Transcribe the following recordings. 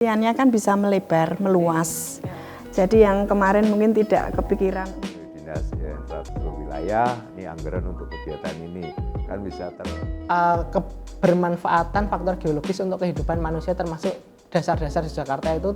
Penelitiannya kan bisa melebar, meluas. Jadi yang kemarin mungkin tidak kepikiran. Dinas Infrastruktur Wilayah, ini anggaran untuk kegiatan ini kan bisa kebermanfaatan faktor geologis untuk kehidupan manusia termasuk dasar-dasar di Jakarta itu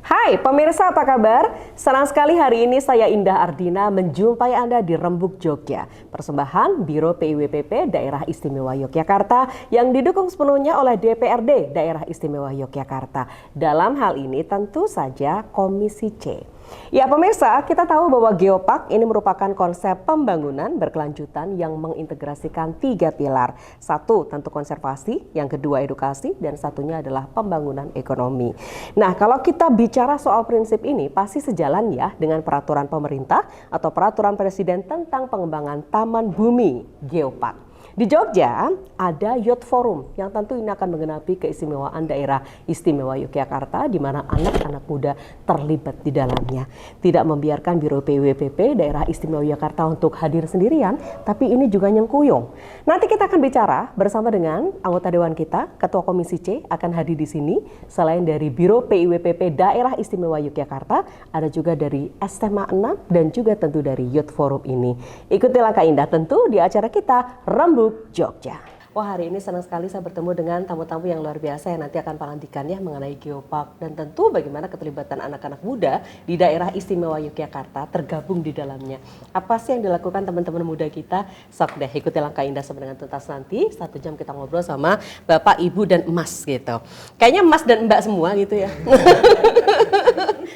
Hai pemirsa, apa kabar? Senang sekali hari ini saya Indah Ardina menjumpai Anda di Rembuk, Jogja. Persembahan Biro PIWPP Daerah Istimewa Yogyakarta yang didukung sepenuhnya oleh DPRD Daerah Istimewa Yogyakarta. Dalam hal ini tentu saja Komisi C. Ya pemirsa, kita tahu bahwa Geopark ini merupakan konsep pembangunan berkelanjutan yang mengintegrasikan 3 pilar. Satu, tentu konservasi, yang kedua edukasi, dan satunya adalah pembangunan ekonomi. Nah, kalau kita bicara soal prinsip ini pasti sejalan ya dengan peraturan pemerintah atau peraturan presiden tentang pengembangan Taman Bumi Geopark. Di Jogja ada Youth Forum yang tentu ini akan menggenapi keistimewaan daerah istimewa Yogyakarta di mana anak-anak muda terlibat di dalamnya. Tidak membiarkan Biro PIWPP Daerah Istimewa Yogyakarta untuk hadir sendirian, tapi ini juga nyengkuyung. Nanti kita akan bicara bersama dengan anggota dewan kita, Ketua Komisi C akan hadir di sini. Selain dari Biro PIWPP Daerah Istimewa Yogyakarta, ada juga dari SMA 6 dan juga tentu dari Youth Forum ini. Ikuti langkah Indah tentu di acara kita Rembuk Jogja. Wah, hari ini senang sekali saya bertemu dengan tamu-tamu yang luar biasa yang nanti akan pangandikan ya mengenai Geopark dan tentu bagaimana keterlibatan anak-anak muda di daerah istimewa Yogyakarta tergabung di dalamnya. Apa sih yang dilakukan teman-teman muda kita? Sok deh ikuti langkah Indah sama dengan tuntas nanti. 1 jam kita ngobrol sama Bapak, Ibu, dan Emas gitu. Kayaknya Mas dan Mbak semua gitu ya.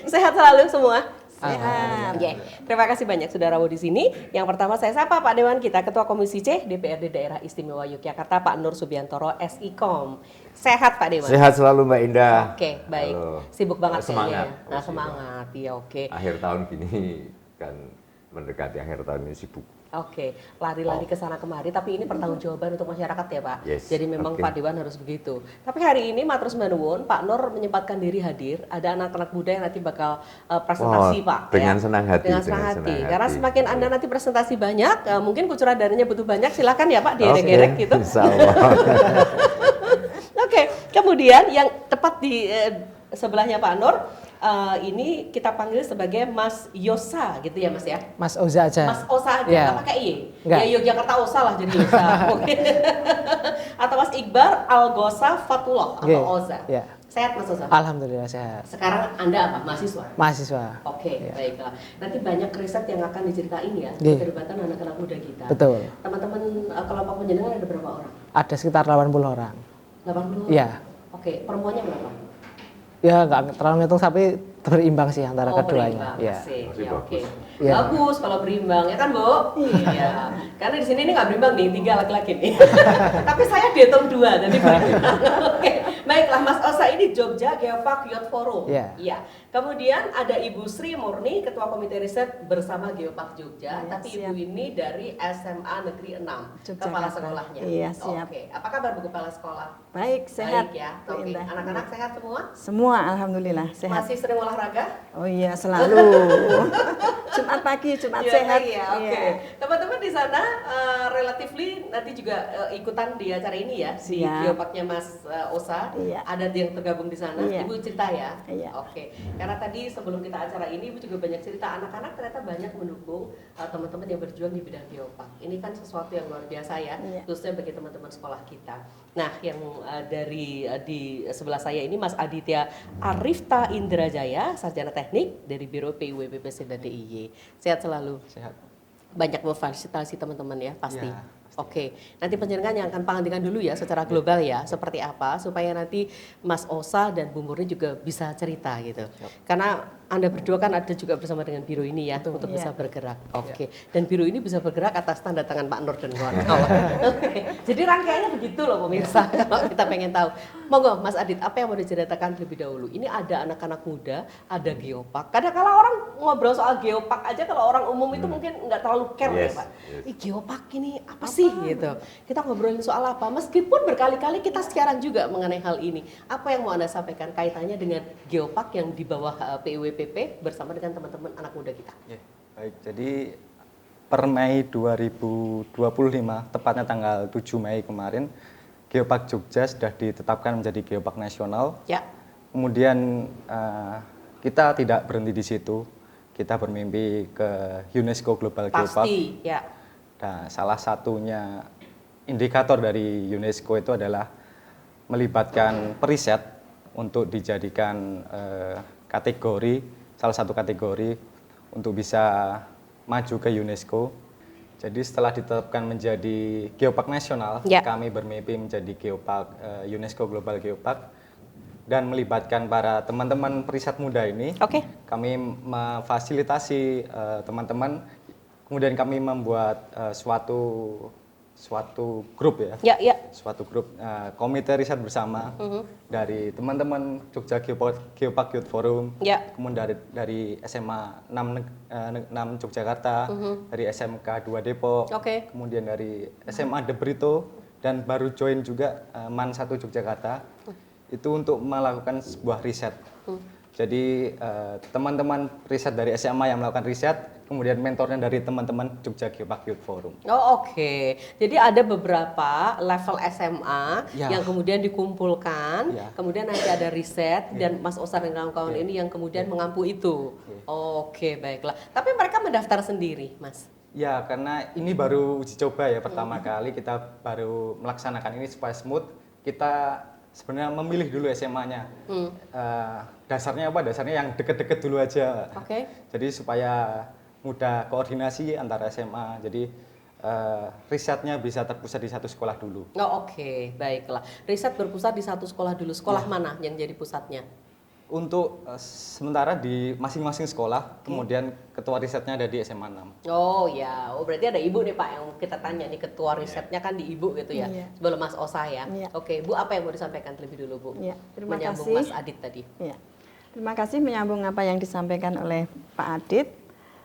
Sehat selalu semua. Sehat. Yeah. Terima kasih banyak sudah rawuh di sini. Yang pertama saya sapa Pak Dewan kita, Ketua Komisi C DPRD Daerah Istimewa Yogyakarta, Pak Nur Subiantoro, SIKOM. Sehat Pak Dewan. Sehat selalu Mbak Indah. Oke, baik. Halo. Sibuk banget Semangat. kayaknya. Nah, semangat. Iya, oke. Akhir tahun gini kan mendekati akhir tahun ini sibuk. Oke, lari-lari ke sana kemari, tapi ini pertanggungjawaban untuk masyarakat ya Pak. Yes, jadi memang okay. Pak Dewan harus begitu. Tapi hari ini Matur Manuwun, Pak Nur menyempatkan diri hadir. Ada anak-anak muda yang nanti bakal presentasi Pak. Dengan ya. senang hati. Dengan senang hati. Karena semakin Anda nanti presentasi banyak, mungkin kucuran dananya butuh banyak. Silakan ya Pak, direk-gerek gitu. Oke, kemudian yang tepat di sebelahnya Pak Nur. Ini kita panggil sebagai Mas Yosa gitu ya Mas ya? Mas Oza aja. Mas Osa aja, nggak pakai I? Enggak. Ya Yogyakarta Osa lah jadi Yosa. Atau Mas Iqbar Algosa Fatullah atau Oza. Yeah. Sehat Mas Oza? Alhamdulillah sehat. Sekarang Anda apa? Mahasiswa? Mahasiswa. Oke, Yeah. baiklah. Nanti banyak riset yang akan diceritain ya, Yeah. keterlibatan anak-anak muda kita. Betul. Teman-teman kelompok penjenengan ada berapa orang? Ada sekitar 80 orang. 80 orang? Iya. Oke, perempuannya berapa? Ya nggak terlalu ngitung tapi berimbang sih antara keduanya. Berimbang. Ya. Ya, oke. Ya. Bagus kalau berimbang ya kan Bu? Iya. Karena di sini ini nggak berimbang nih, 3 laki-laki nih. Tapi saya dihitung 2 jadi berimbang. Oke. Baiklah Mas Osa, ini Jogja Geopark Youth Forum. Iya. Iya. Kemudian ada Ibu Sri Murni, Ketua Komite Riset bersama Geopark Jogja. Ya, tapi siap. Ibu ini dari SMA Negeri 6, Yogyakarta. kepala sekolahnya. Iya, siap. Oke. Apa kabar Bu Kepala Sekolah? Baik, sehat. Baik ya. Bu Oke. Indah. Anak-anak sehat semua? Semua alhamdulillah sehat. Masih sering olahraga? Oh iya, selalu. Jumat pagi, Jumat Jumat sehat. pagi ya, oke. Teman-teman di sana relatively nanti juga ikutan di acara ini ya, di Siap. Geopaknya Mas Osa. Iya. Ada yang tergabung di sana. Iya. Ibu cerita ya. Iya. Oke. Karena tadi sebelum kita acara ini Ibu juga banyak cerita anak-anak ternyata banyak mendukung teman-teman yang berjuang di bidang geopark. Ini kan sesuatu yang luar biasa ya, Iya. khususnya bagi teman-teman sekolah kita. Nah, yang dari di sebelah saya ini Mas Aditya Arifta Indrajaya, sarjana teknik dari Biro PIWPP dan DIY. Sehat selalu. Sehat. Banyak memfasilitasi teman-teman ya pasti. Ya, Oke, nanti penjaringan yang akan pangandikan dulu ya secara global ya, seperti apa supaya nanti Mas Osa dan Bu Murni juga bisa cerita gitu. Karena Anda berdua kan ada juga bersama dengan biro ini ya untuk bisa bergerak. Oke. Dan biro ini bisa bergerak atas tanda tangan Pak Nur dan kawan-kawan. Oke. Jadi rangkaiannya begitu loh pemirsa. Kalau kita pengen tahu. Monggo Mas Adit, apa yang mau diceritakan terlebih dahulu? Ini ada anak-anak muda, ada geopark. Kadang kala orang ngobrol soal geopark aja kalau orang umum itu mungkin nggak terlalu care ya Pak. Ih, geopark ini apa sih gitu. Kita ngobrolin soal apa? Meskipun berkali-kali kita siaran juga mengenai hal ini. Apa yang mau Anda sampaikan kaitannya dengan geopark yang di bawah PIWPP bersama dengan teman-teman anak muda kita? Ya, baik, jadi per Mei 2025, tepatnya tanggal 7 Mei kemarin, Geopark Jogja sudah ditetapkan menjadi geopark nasional. Ya. Kemudian kita tidak berhenti di situ, kita bermimpi ke UNESCO Global Geopark. Pasti, ya. Nah, salah satunya indikator dari UNESCO itu adalah melibatkan periset untuk dijadikan kategori, salah satu kategori untuk bisa maju ke UNESCO. Jadi setelah ditetapkan menjadi geopark nasional, kami bermimpi menjadi geopark UNESCO Global Geopark dan melibatkan para teman-teman periset muda ini. Kami memfasilitasi teman-teman, kemudian kami membuat suatu grup ya, suatu grup komite riset bersama dari teman-teman Jogja Geopark Youth Forum, kemudian dari SMA 6 Yogyakarta, dari SMK 2 Depok, kemudian dari SMA De Brito, dan baru join juga MAN 1 Yogyakarta, itu untuk melakukan sebuah riset. Jadi teman-teman riset dari SMA yang melakukan riset, kemudian mentornya dari teman-teman Jogja Geopark Youth Forum. Oke. Jadi ada beberapa level SMA yang kemudian dikumpulkan, kemudian nanti ada riset dan Mas Osar dan kawan-kawan ini yang kemudian mengampu itu. Oke, baiklah. Tapi mereka mendaftar sendiri, Mas? Ya, karena ini baru uji coba ya, pertama kali kita baru melaksanakan ini supaya smooth. Kita sebenarnya memilih dulu SMA-nya. Dasarnya apa? Dasarnya yang deket-deket dulu aja. Jadi supaya mudah koordinasi antara SMA. Jadi risetnya bisa terpusat di satu sekolah dulu. Oke, baiklah. Riset berpusat di satu sekolah dulu. Sekolah mana yang jadi pusatnya? Untuk sementara di masing-masing sekolah, kemudian ketua risetnya ada di SMA 6. Oh ya, berarti ada Ibu nih Pak yang kita tanya nih, ketua risetnya kan di Ibu gitu ya, sebelum Mas Osa ya. Oke, Bu, apa yang mau disampaikan terlebih dulu Bu? Terima menyambung kasih. Mas Adit tadi. Terima kasih menyambung apa yang disampaikan oleh Pak Adit,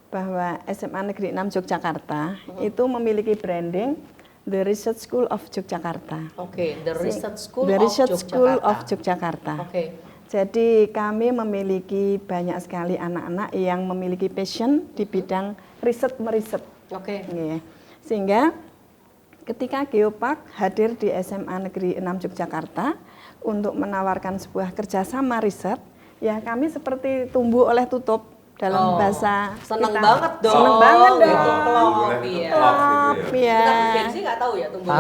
bahwa SMA Negeri 6 Yogyakarta itu memiliki branding The Research School of Yogyakarta. The Research School of Yogyakarta. Jadi kami memiliki banyak sekali anak-anak yang memiliki passion di bidang riset-meriset. Sehingga ketika Geopark hadir di SMA Negeri 6 Yogyakarta untuk menawarkan sebuah kerjasama riset, ya kami seperti tumbuh oleh tutup dalam bahasa seneng kita. banget dong. Seneng banget dong. Kita sih nggak tahu ya tumbuh.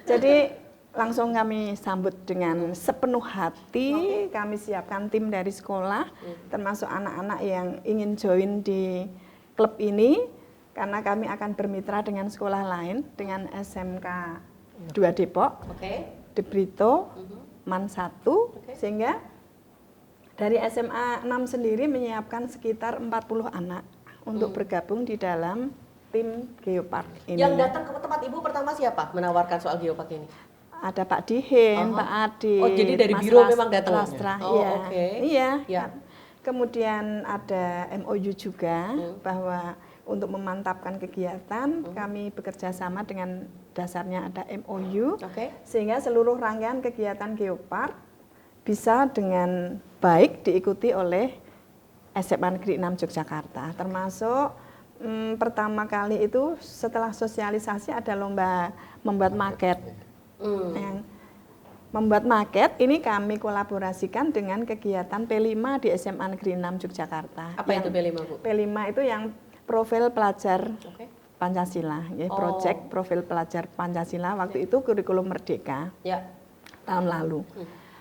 Jadi langsung kami sambut dengan sepenuh hati. Kami siapkan tim dari sekolah, termasuk anak-anak yang ingin join di klub ini, karena kami akan bermitra dengan sekolah lain, dengan SMK 2 Depok, De Brito, MAN 1, sehingga dari SMA 6 sendiri menyiapkan sekitar 40 anak untuk bergabung di dalam tim Geopark ini. Yang datang ke tempat Ibu pertama siapa menawarkan soal Geopark ini? Ada Pak Dihin, Pak Adi. Jadi dari biro memang datang? Iya. Kemudian ada MOU juga bahwa untuk memantapkan kegiatan kami bekerja sama dengan dasarnya ada MOU, sehingga seluruh rangkaian kegiatan Geopark bisa dengan baik diikuti oleh SMA Negeri 6 Yogyakarta. Termasuk pertama kali itu setelah sosialisasi ada lomba membuat maket. Yang membuat maket ini kami kolaborasikan dengan kegiatan P5 di SMA Negeri 6 Yogyakarta. Apa itu P5, Bu? P5 itu yang profil pelajar Oke. Pancasila, ya, project profil pelajar Pancasila waktu itu kurikulum Merdeka Ya. tahun lalu.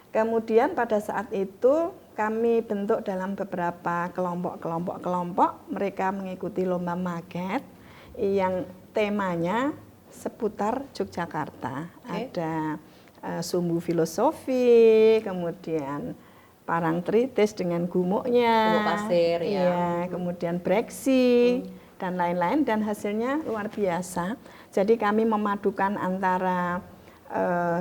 Kemudian pada saat itu kami bentuk dalam beberapa kelompok, mereka mengikuti lomba maket yang temanya seputar Yogyakarta. Oke. Ada sumbu filosofi, kemudian Parangtritis dengan gumuknya, Gumuk pasir, ya. iya, kemudian breksi dan lain-lain, dan hasilnya luar biasa. Jadi kami memadukan antara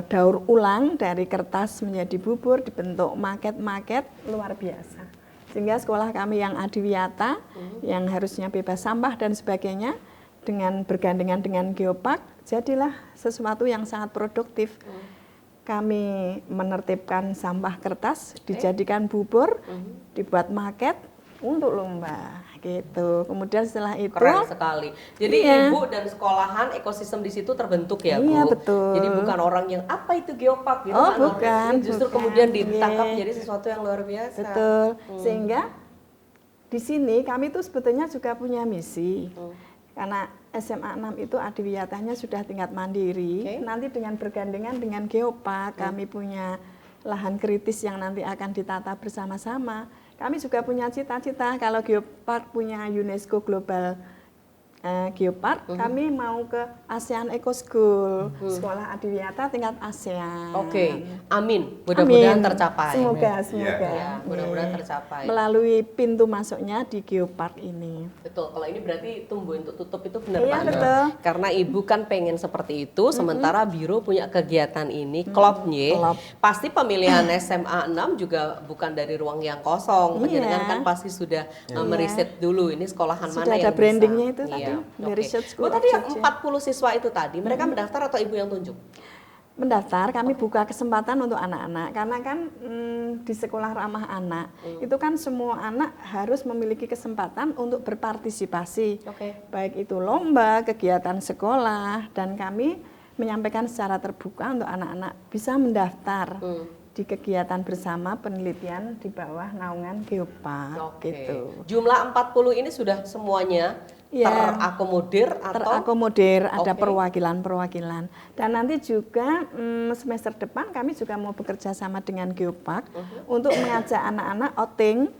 daur ulang dari kertas menjadi bubur dibentuk maket-maket luar biasa. Sehingga sekolah kami yang adiwiyata, yang harusnya bebas sampah dan sebagainya, dengan bergandengan dengan geopark, jadilah sesuatu yang sangat produktif. Kami menertibkan sampah kertas, dijadikan bubur, dibuat maket untuk lomba gitu. Kemudian setelah itu Keren sekali. Jadi Iya. ibu dan sekolahan ekosistem di situ terbentuk ya, Bu. Iya, betul. Jadi bukan orang yang apa itu geopark gitu Oh, kan. bukan, Ini justru bukan. kemudian ditangkap Iya. jadi sesuatu yang luar biasa. betul. Sehingga di sini kami tuh sebetulnya juga punya misi. Karena SMA 6 itu adiwiyatanya sudah tingkat mandiri. Oke. Nanti dengan bergandengan dengan geopark, kami punya lahan kritis yang nanti akan ditata bersama-sama. Kami juga punya cita-cita kalau geopark punya UNESCO Global Geopark, kami mau ke ASEAN Eco School, sekolah adiwiyata tingkat ASEAN. Oke, amin. Mudah-mudahan Amin. tercapai. Semoga. Ya, mudah-mudahan Nih. tercapai. Melalui pintu masuknya di Geopark ini. Betul, kalau ini berarti tumbuh untuk tutup itu benar Iya, Pak. betul. Karena ibu kan pengen seperti itu, sementara biro punya kegiatan ini, klubnya. klub. Pasti pemilihan SMA 6 juga bukan dari ruang yang kosong. Iya. Penjaringan kan pasti sudah meriset dulu ini sekolahan Sudah mana ada yang bisa. brandingnya itu tadi, Iya, dari oke. Research Bu, School tadi of yang Jogja. 40 siswa itu tadi, mereka mendaftar atau ibu yang tunjuk? Mendaftar, kami buka kesempatan untuk anak-anak karena kan di sekolah ramah anak itu kan semua anak harus memiliki kesempatan untuk berpartisipasi, Oke. baik itu lomba, kegiatan sekolah, dan kami menyampaikan secara terbuka untuk anak-anak bisa mendaftar di kegiatan bersama penelitian di bawah naungan Geopark gitu. Jumlah 40 ini sudah semuanya Iya. terakomodir atau Terakomodir, ada Oke. perwakilan-perwakilan. Dan nanti juga semester depan kami juga mau bekerja sama dengan Geopark untuk mengajak anak-anak outing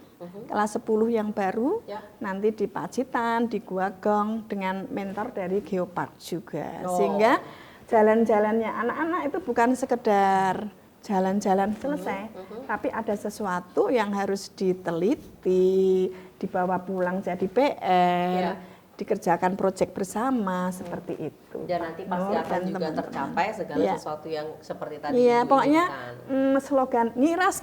kelas 10 yang baru, Ya. nanti di Pacitan, di Gua Gong dengan mentor dari Geopark juga. Oh. Sehingga jalan-jalannya anak-anak itu bukan sekedar jalan-jalan selesai, tapi ada sesuatu yang harus diteliti, dibawa pulang jadi PR, Ya. dikerjakan proyek bersama seperti itu. dan nanti pasti Nur akan dan juga teman-teman. tercapai segala Iya. sesuatu yang seperti tadi Iya, Ibu pokoknya inginkan. slogan ngiras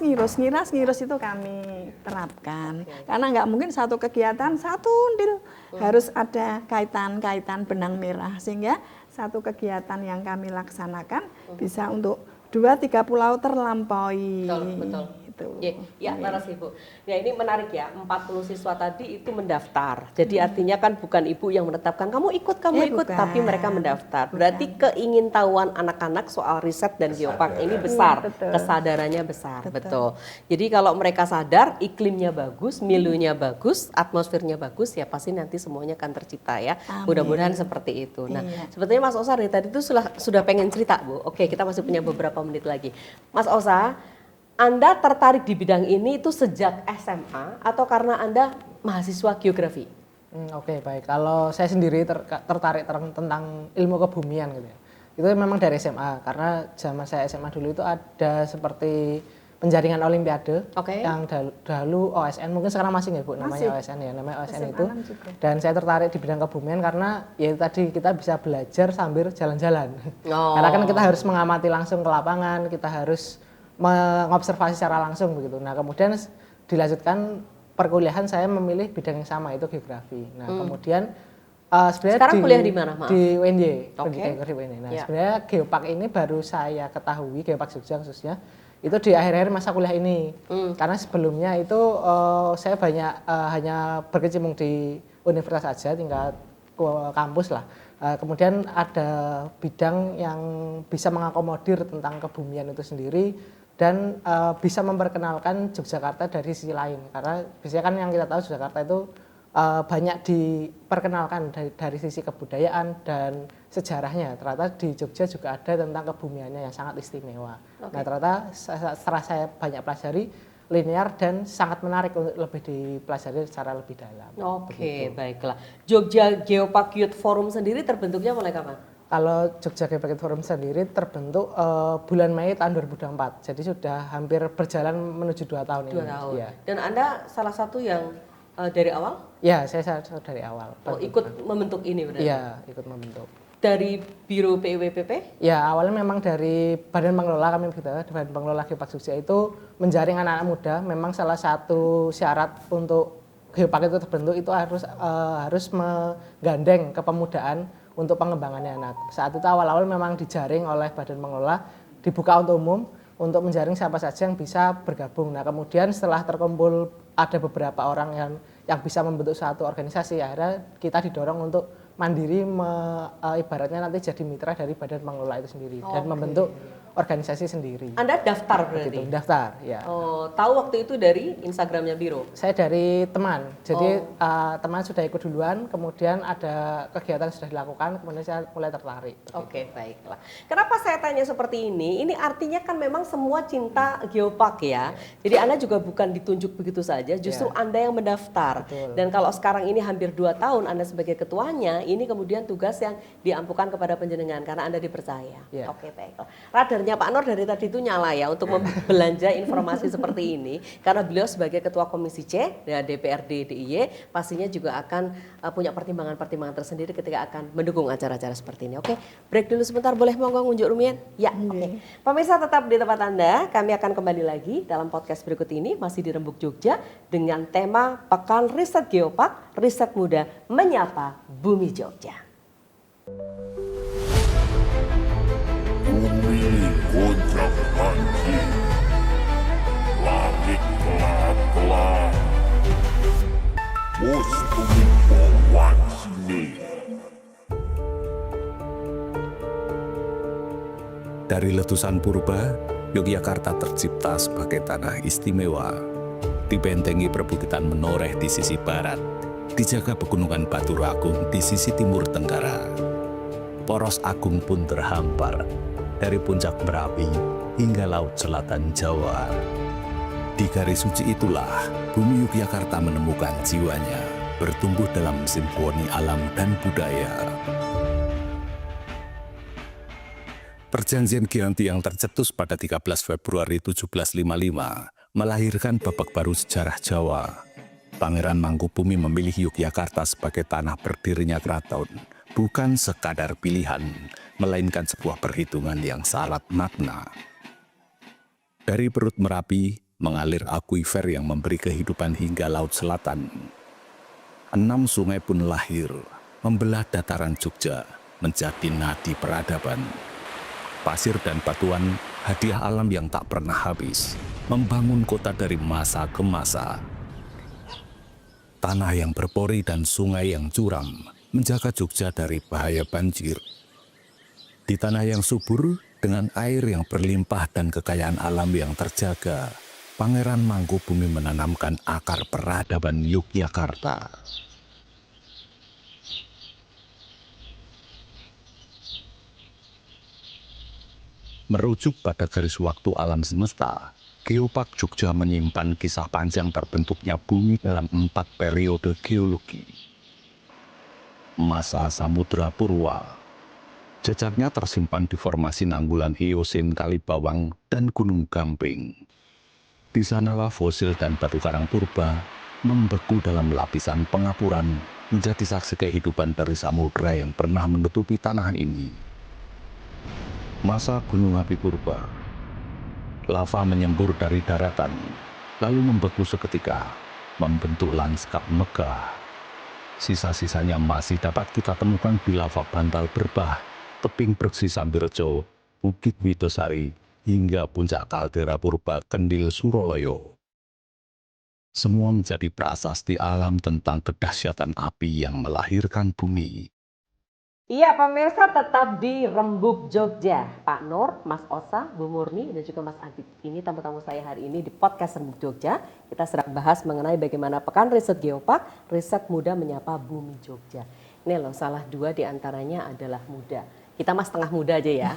ngirus itu kami terapkan. Karena nggak mungkin satu kegiatan satu undil, harus ada kaitan-kaitan benang merah sehingga satu kegiatan yang kami laksanakan bisa untuk 2-3 pulau terlampaui. Betul. Gitu. Ya, laras Ibu. Ya, ini menarik ya, 40 siswa tadi itu mendaftar. Jadi artinya kan bukan Ibu yang menetapkan, kamu ikut, bukan. tapi mereka mendaftar. Berarti keingintahuan anak-anak soal riset dan geopark ini besar, Iya, betul. kesadarannya besar, betul. Jadi kalau mereka sadar, iklimnya bagus, milunya bagus, atmosfernya bagus, ya pasti nanti semuanya akan tercipta ya. Amin. Mudah-mudahan seperti itu. Nah, Iya. sebetulnya Mas Osa dari tadi itu sudah pengen cerita, Bu. Oke, kita masih punya beberapa menit lagi. Mas Osa, Anda tertarik di bidang ini itu sejak SMA atau karena Anda mahasiswa geografi? Oke, baik. Kalau saya sendiri tertarik tentang ilmu kebumian gitu ya. Itu memang dari SMA karena zaman saya SMA dulu itu ada seperti penjaringan olimpiade Oke. yang dahulu OSN, mungkin sekarang masih nggak Bu namanya Masih. OSN ya, namanya OSN SMA itu. 6 juga. Dan saya tertarik di bidang kebumian karena ya itu tadi kita bisa belajar sambil jalan-jalan. Oh. Karena kan kita harus mengamati langsung ke lapangan, kita harus mengobservasi secara langsung begitu. Nah, kemudian dilanjutkan perkuliahan saya memilih bidang yang sama itu geografi. Nah, kemudian sebenarnya Sekarang kuliah di mana, maaf? Di UNY, Oke. pendidikan di UNY. Nah, Ya. sebenarnya geopark ini baru saya ketahui, Geopark Jogja khususnya, itu di akhir-akhir masa kuliah ini. Karena sebelumnya itu saya banyak hanya berkecimpung di universitas saja, tingkat kampus lah. Kemudian ada bidang yang bisa mengakomodir tentang kebumian itu sendiri dan bisa memperkenalkan Yogyakarta dari sisi lain. Karena biasanya kan yang kita tahu Yogyakarta itu banyak diperkenalkan dari sisi kebudayaan dan sejarahnya. Ternyata di Jogja juga ada tentang kebumiannya yang sangat istimewa. Nah ternyata setelah saya banyak pelajari, linear dan sangat menarik untuk lebih dipelajari secara lebih dalam. Oke, baiklah. Jogja Geopark Youth Forum sendiri terbentuknya mulai kapan? Kalau Jogja Geopark Forum sendiri terbentuk bulan Mei tahun 2024. Jadi sudah hampir berjalan menuju 2 tahun ini. 2 tahun. Ya. Dan Anda salah satu yang dari awal? Ya, saya dari awal. Ikut membentuk ini berarti? Iya, ikut membentuk. Dari Biro PIWPP? Ya, awalnya memang dari Badan Pengelola kami begitu. Badan Pengelola Geopark Jogja itu menjaring anak-anak muda. Memang salah satu syarat untuk Geopark itu terbentuk itu harus menggandeng kepemudaan untuk pengembangannya anak. Saat itu awal-awal memang dijaring oleh Badan Pengelola, dibuka untuk umum untuk menjaring siapa saja yang bisa bergabung. Nah, kemudian setelah terkumpul ada beberapa orang yang bisa membentuk suatu organisasi, akhirnya kita didorong untuk mandiri ibaratnya nanti jadi mitra dari Badan Pengelola itu sendiri dan membentuk organisasi sendiri. Anda daftar berarti? Begitu, daftar, ya. Oh, tahu waktu itu dari Instagramnya Biro? Saya dari teman, jadi teman sudah ikut duluan, kemudian ada kegiatan yang sudah dilakukan, kemudian saya mulai tertarik. Oke, baiklah. Kenapa saya tanya seperti ini? Ini artinya kan memang semua cinta Geopark ya. Jadi Anda juga bukan ditunjuk begitu saja, justru Anda yang mendaftar. Betul. Dan kalau sekarang ini hampir 2 tahun Anda sebagai ketuanya, ini kemudian tugas yang diampukan kepada penjenengan karena Anda dipercaya. Ya. Oke, baiklah. Radarnya Pak Nur dari tadi itu nyala ya untuk membelanja informasi seperti ini, karena beliau sebagai Ketua Komisi C dan DPRD DIY pastinya juga akan punya pertimbangan-pertimbangan tersendiri ketika akan mendukung acara-acara seperti ini. Oke, break dulu sebentar, boleh monggo ngunjuk Rumian? Ya, oke. Pemirsa tetap di tempat Anda, kami akan kembali lagi dalam podcast berikut ini masih di Rembuk Jogja dengan tema Pekan Riset Geopark, Riset Muda Menyapa Bumi Jogja. Bumi gonjang banjir, langit gelap-gelap, bos bumi bawaan sini. Dari letusan purba, Yogyakarta tercipta sebagai tanah istimewa. Dibentengi perbukitan menoreh di sisi barat, dijaga pegunungan Batur Agung di sisi timur tenggara. Poros Agung pun terhampar dari puncak Merapi hingga laut selatan Jawa. Di garis suci itulah bumi Yogyakarta menemukan jiwanya, bertumbuh dalam simfoni alam dan budaya. Perjanjian Giyanti yang tercetus pada 13 Februari 1755 melahirkan babak baru sejarah Jawa. Pangeran Mangkubumi memilih Yogyakarta sebagai tanah berdirinya keraton, bukan sekadar pilihan, melainkan sebuah perhitungan yang syarat makna. Dari perut Merapi mengalir akuifer yang memberi kehidupan hingga laut selatan. 6 sungai pun lahir, membelah dataran Jogja menjadi nadi peradaban. Pasir dan batuan, hadiah alam yang tak pernah habis, membangun kota dari masa ke masa. Tanah yang berpori dan sungai yang curam menjaga Jogja dari bahaya banjir. Di tanah yang subur, dengan air yang berlimpah dan kekayaan alam yang terjaga, Pangeran Mangkubumi menanamkan akar peradaban Yogyakarta. Merujuk pada garis waktu alam semesta, Geopark Jogja menyimpan kisah panjang terbentuknya bumi dalam 4 periode geologi. Masa Samudra Purwa. Jejaknya tersimpan di formasi Nanggulan Eosin Kalibawang dan Gunung Gamping. Di sanalah fosil dan batu karang purba membeku dalam lapisan pengapuran menjadi saksi kehidupan dari samudra yang pernah menutupi tanah ini. Masa Gunung Api Purba. Lava menyembur dari daratan, lalu membeku seketika, membentuk lanskap megah. Sisa-sisanya masih dapat kita temukan di lava bantal Berbah, tebing Breksi Sambirejo, Bukit Widosari, hingga puncak kaldera purba Kendil Suroloyo. Semua menjadi prasasti alam tentang kedahsyatan api yang melahirkan bumi. Iya pemirsa, tetap di Rembuk Jogja. Pak Nur, Mas Osa, Bu Murni, dan juga Mas Adit. Ini tamu-tamu saya hari ini di podcast Rembuk Jogja. Kita sedang bahas mengenai bagaimana Pekan Riset Geopark, riset muda menyapa bumi Jogja. Ini loh, salah 2 diantaranya adalah muda. Kita mas tengah muda aja ya.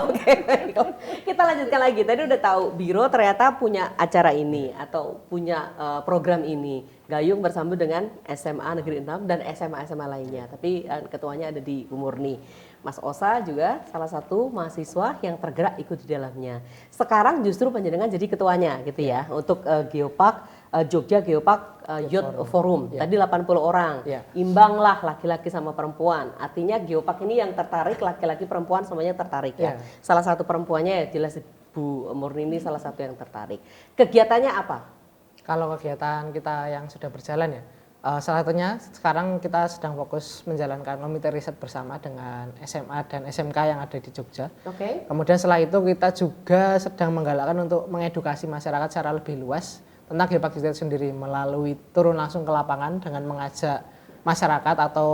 Oke, baiklah. Kita lanjutkan lagi. Tadi udah tahu Biro ternyata punya acara ini atau punya program ini. Gayung bersambut dengan SMA Negeri 6 dan SMA-SMA lainnya. Tapi ketuanya ada di Bu Murni. Mas Osa juga salah satu mahasiswa yang tergerak ikut di dalamnya. Sekarang justru panjenengan jadi ketuanya gitu ya. Untuk Geopark Jogja Geopark Youth Forum. Tadi 80 orang. Imbang lah laki-laki sama perempuan. Artinya Geopark ini yang tertarik, laki-laki perempuan semuanya tertarik ya. Salah satu perempuannya ya jelas Bu Murni ini salah satu yang tertarik. Kegiatannya apa? Kalau kegiatan kita yang sudah berjalan ya, salah satunya sekarang kita sedang fokus menjalankan komite riset bersama dengan SMA dan SMK yang ada di Jogja. Kemudian setelah itu kita juga sedang menggalakkan untuk mengedukasi masyarakat secara lebih luas tentang Geopark Jogja sendiri melalui turun langsung ke lapangan dengan mengajak masyarakat atau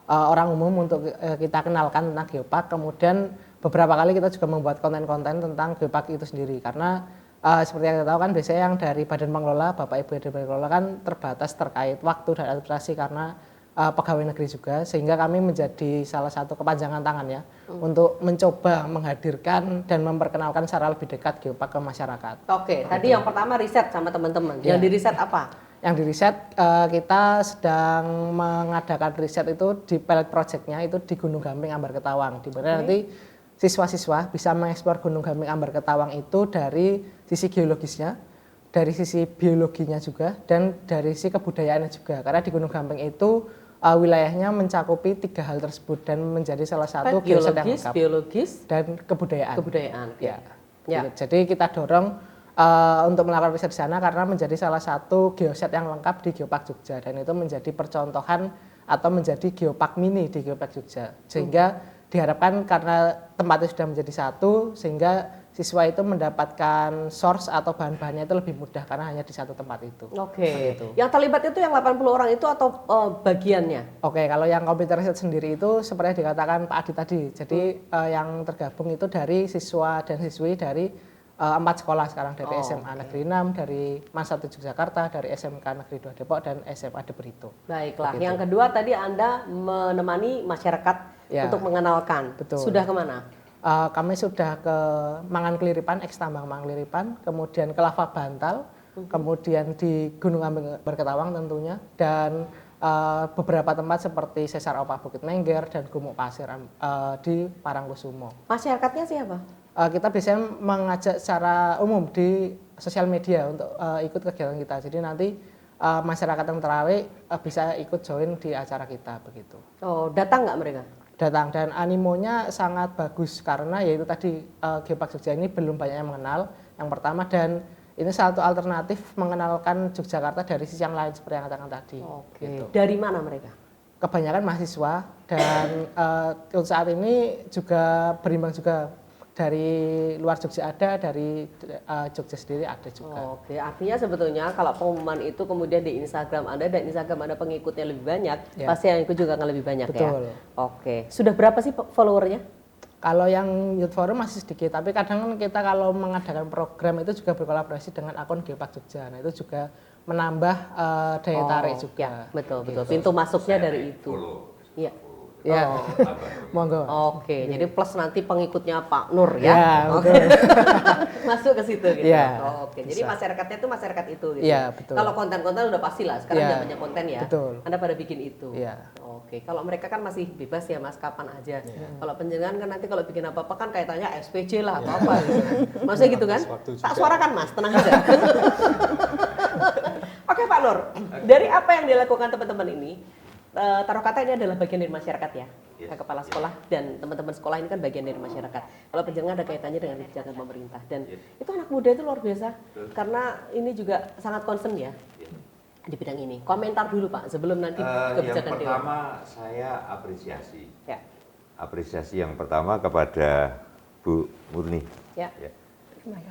orang umum untuk kita kenalkan tentang Geopark. Kemudian beberapa kali kita juga membuat konten-konten tentang Geopark itu sendiri karena seperti yang kita tahu kan biasanya yang dari Badan Pengelola, Bapak Ibu dari Badan Pengelola kan terbatas terkait waktu dan administrasi karena pegawai negeri juga, sehingga kami menjadi salah satu kepanjangan tangan ya untuk mencoba menghadirkan dan memperkenalkan secara lebih dekat Geopark ke masyarakat. Tadi yang pertama riset sama teman-teman. Yang diriset apa? Yang diriset kita sedang mengadakan riset itu di pilot projectnya itu di Gunung Gamping Ambar Ketawang, di mana nanti siswa-siswa bisa mengeksplor Gunung Gamping Ambar Ketawang itu dari sisi geologisnya, dari sisi biologinya juga, dan dari sisi kebudayaannya juga. Karena di Gunung Gamping itu wilayahnya mencakupi 3 hal tersebut dan menjadi salah satu geoset yang lengkap. Biologis, dan kebudayaan. Kebudayaan. Ya. Jadi kita dorong untuk melakukan riset di sana karena menjadi salah satu geoset yang lengkap di Geopark Jogja dan itu menjadi percontohan atau menjadi geopark mini di Geopark Jogja. Sehingga diharapkan karena tempatnya sudah menjadi satu sehingga siswa itu mendapatkan source atau bahan-bahannya itu lebih mudah karena hanya di satu tempat itu. Yang terlibat itu yang 80 orang itu atau bagiannya? Kalau yang komputer riset sendiri itu seperti yang dikatakan Pak Adi tadi. Jadi yang tergabung itu dari siswa dan siswi dari 4 sekolah sekarang, dari SMA Negeri 6, dari MAN 1 Yogyakarta, dari SMK Negeri 2 Depok dan SMA De Brito. Baiklah. Yang kedua tadi Anda menemani masyarakat untuk mengenalkan. Sudah kemana? Kami sudah ke Mangan Keliripan, ex-tambang Mangan Keliripan, kemudian ke Lava Bantal, kemudian di Gunung Gamping Berketawang tentunya, dan beberapa tempat seperti Sesar Opah Bukit Mengger dan Gumuk Pasir di Parangkusumo. Masyarakatnya siapa? Kita biasanya mengajak secara umum di sosial media untuk ikut kegiatan kita. Jadi nanti masyarakat yang tertarik bisa ikut join di acara kita begitu. Datang nggak mereka? Datang dan animonya sangat bagus karena yaitu tadi Geopark Jogja ini belum banyak yang mengenal yang pertama dan ini satu alternatif mengenalkan Yogyakarta dari sisi yang lain seperti yang katakan tadi. Gitu. Dari mana mereka? Kebanyakan mahasiswa dan untuk saat ini juga berimbang juga dari luar Jogja ada, dari Jogja sendiri ada juga. Artinya sebetulnya kalau pengumuman itu kemudian di Instagram Anda dan Instagram Anda pengikutnya lebih banyak, pasti yang ikut juga akan lebih banyak. Betul. Ya. Sudah berapa sih followernya? Kalau yang Youth Forum masih sedikit, tapi kadang kan kita kalau mengadakan program itu juga berkolaborasi dengan akun Geopark Jogja. Nah itu juga menambah daya tarik juga. Betul. Pintu masuknya dari itu. Iya. Ya, monggo. Jadi plus nanti pengikutnya Pak Nur ya. Masuk ke situ gitu. Jadi masyarakatnya itu masyarakat itu gitu. Betul. Kalau konten-konten udah pastilah sekarang zamannya konten ya. Betul. Anda pada bikin itu. Kalau mereka kan masih bebas ya Mas, kapan aja. Kalau penjenengan kan nanti kalau bikin apa-apa kan kaitannya SPJ lah apa-apa gitu. Maksudnya gitu kan? Tak suarakan Mas, tenang aja. Oke Pak Nur, dari apa yang dilakukan teman-teman ini? Taruh kata ini adalah bagian dari masyarakat ya, kepala sekolah dan teman-teman sekolah ini kan bagian dari masyarakat. Kalau penjenengan ada kaitannya dengan kebijakan pemerintah dan itu anak muda itu luar biasa karena ini juga sangat concern ya di bidang ini. Komentar dulu Pak sebelum nanti kebijakan Yang pertama saya apresiasi. Apresiasi yang pertama kepada Bu Murni.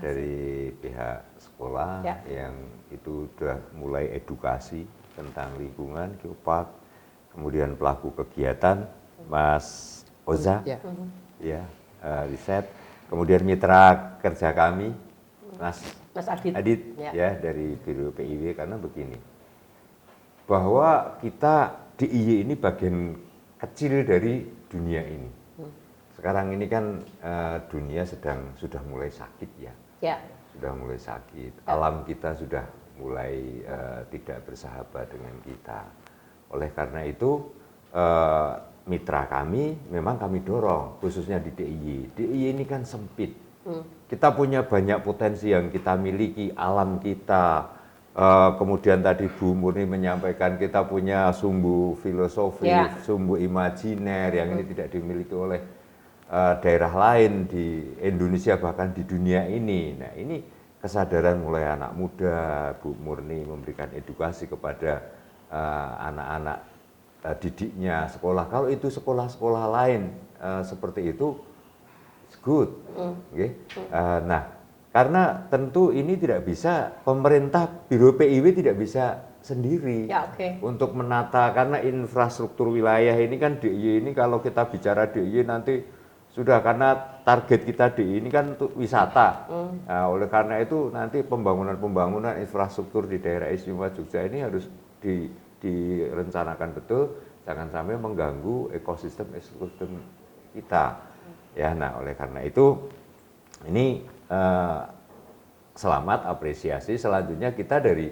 dari pihak sekolah Ya. yang itu sudah mulai edukasi tentang lingkungan, geopark, kemudian pelaku kegiatan Mas Oza, Ya. ya, riset, kemudian mitra kerja kami Mas Mas Adit, Ya. ya, dari Biro PIW, karena begini, bahwa kita DIY ini bagian kecil dari dunia ini. Sekarang ini kan dunia sudah mulai sakit ya, Ya. sudah mulai sakit. Alam kita sudah mulai tidak bersahabat dengan kita. Oleh karena itu mitra kami memang kami dorong, khususnya di DIY. DIY ini kan sempit. Kita punya banyak potensi yang kita miliki, alam kita. Kemudian tadi Bu Murni menyampaikan kita punya sumbu filosofi, Ya. sumbu imajiner yang ini tidak dimiliki oleh daerah lain di Indonesia, bahkan di dunia ini. Nah, ini kesadaran mulai anak muda, Bu Murni memberikan edukasi kepada anak-anak didiknya sekolah. Kalau itu sekolah-sekolah lain seperti itu, it's good. Okay? Nah, karena tentu ini tidak bisa, pemerintah, Biro PIW tidak bisa sendiri Ya, oke. untuk menata, karena infrastruktur wilayah ini kan DIY ini, kalau kita bicara DIY nanti sudah, karena target kita DIY ini kan untuk wisata. Nah, oleh karena itu nanti pembangunan infrastruktur di daerah istimewa Jogja ini harus direncanakan betul, jangan sampai mengganggu ekosistem kita. Ya, nah oleh karena itu ini selamat, apresiasi. Selanjutnya kita dari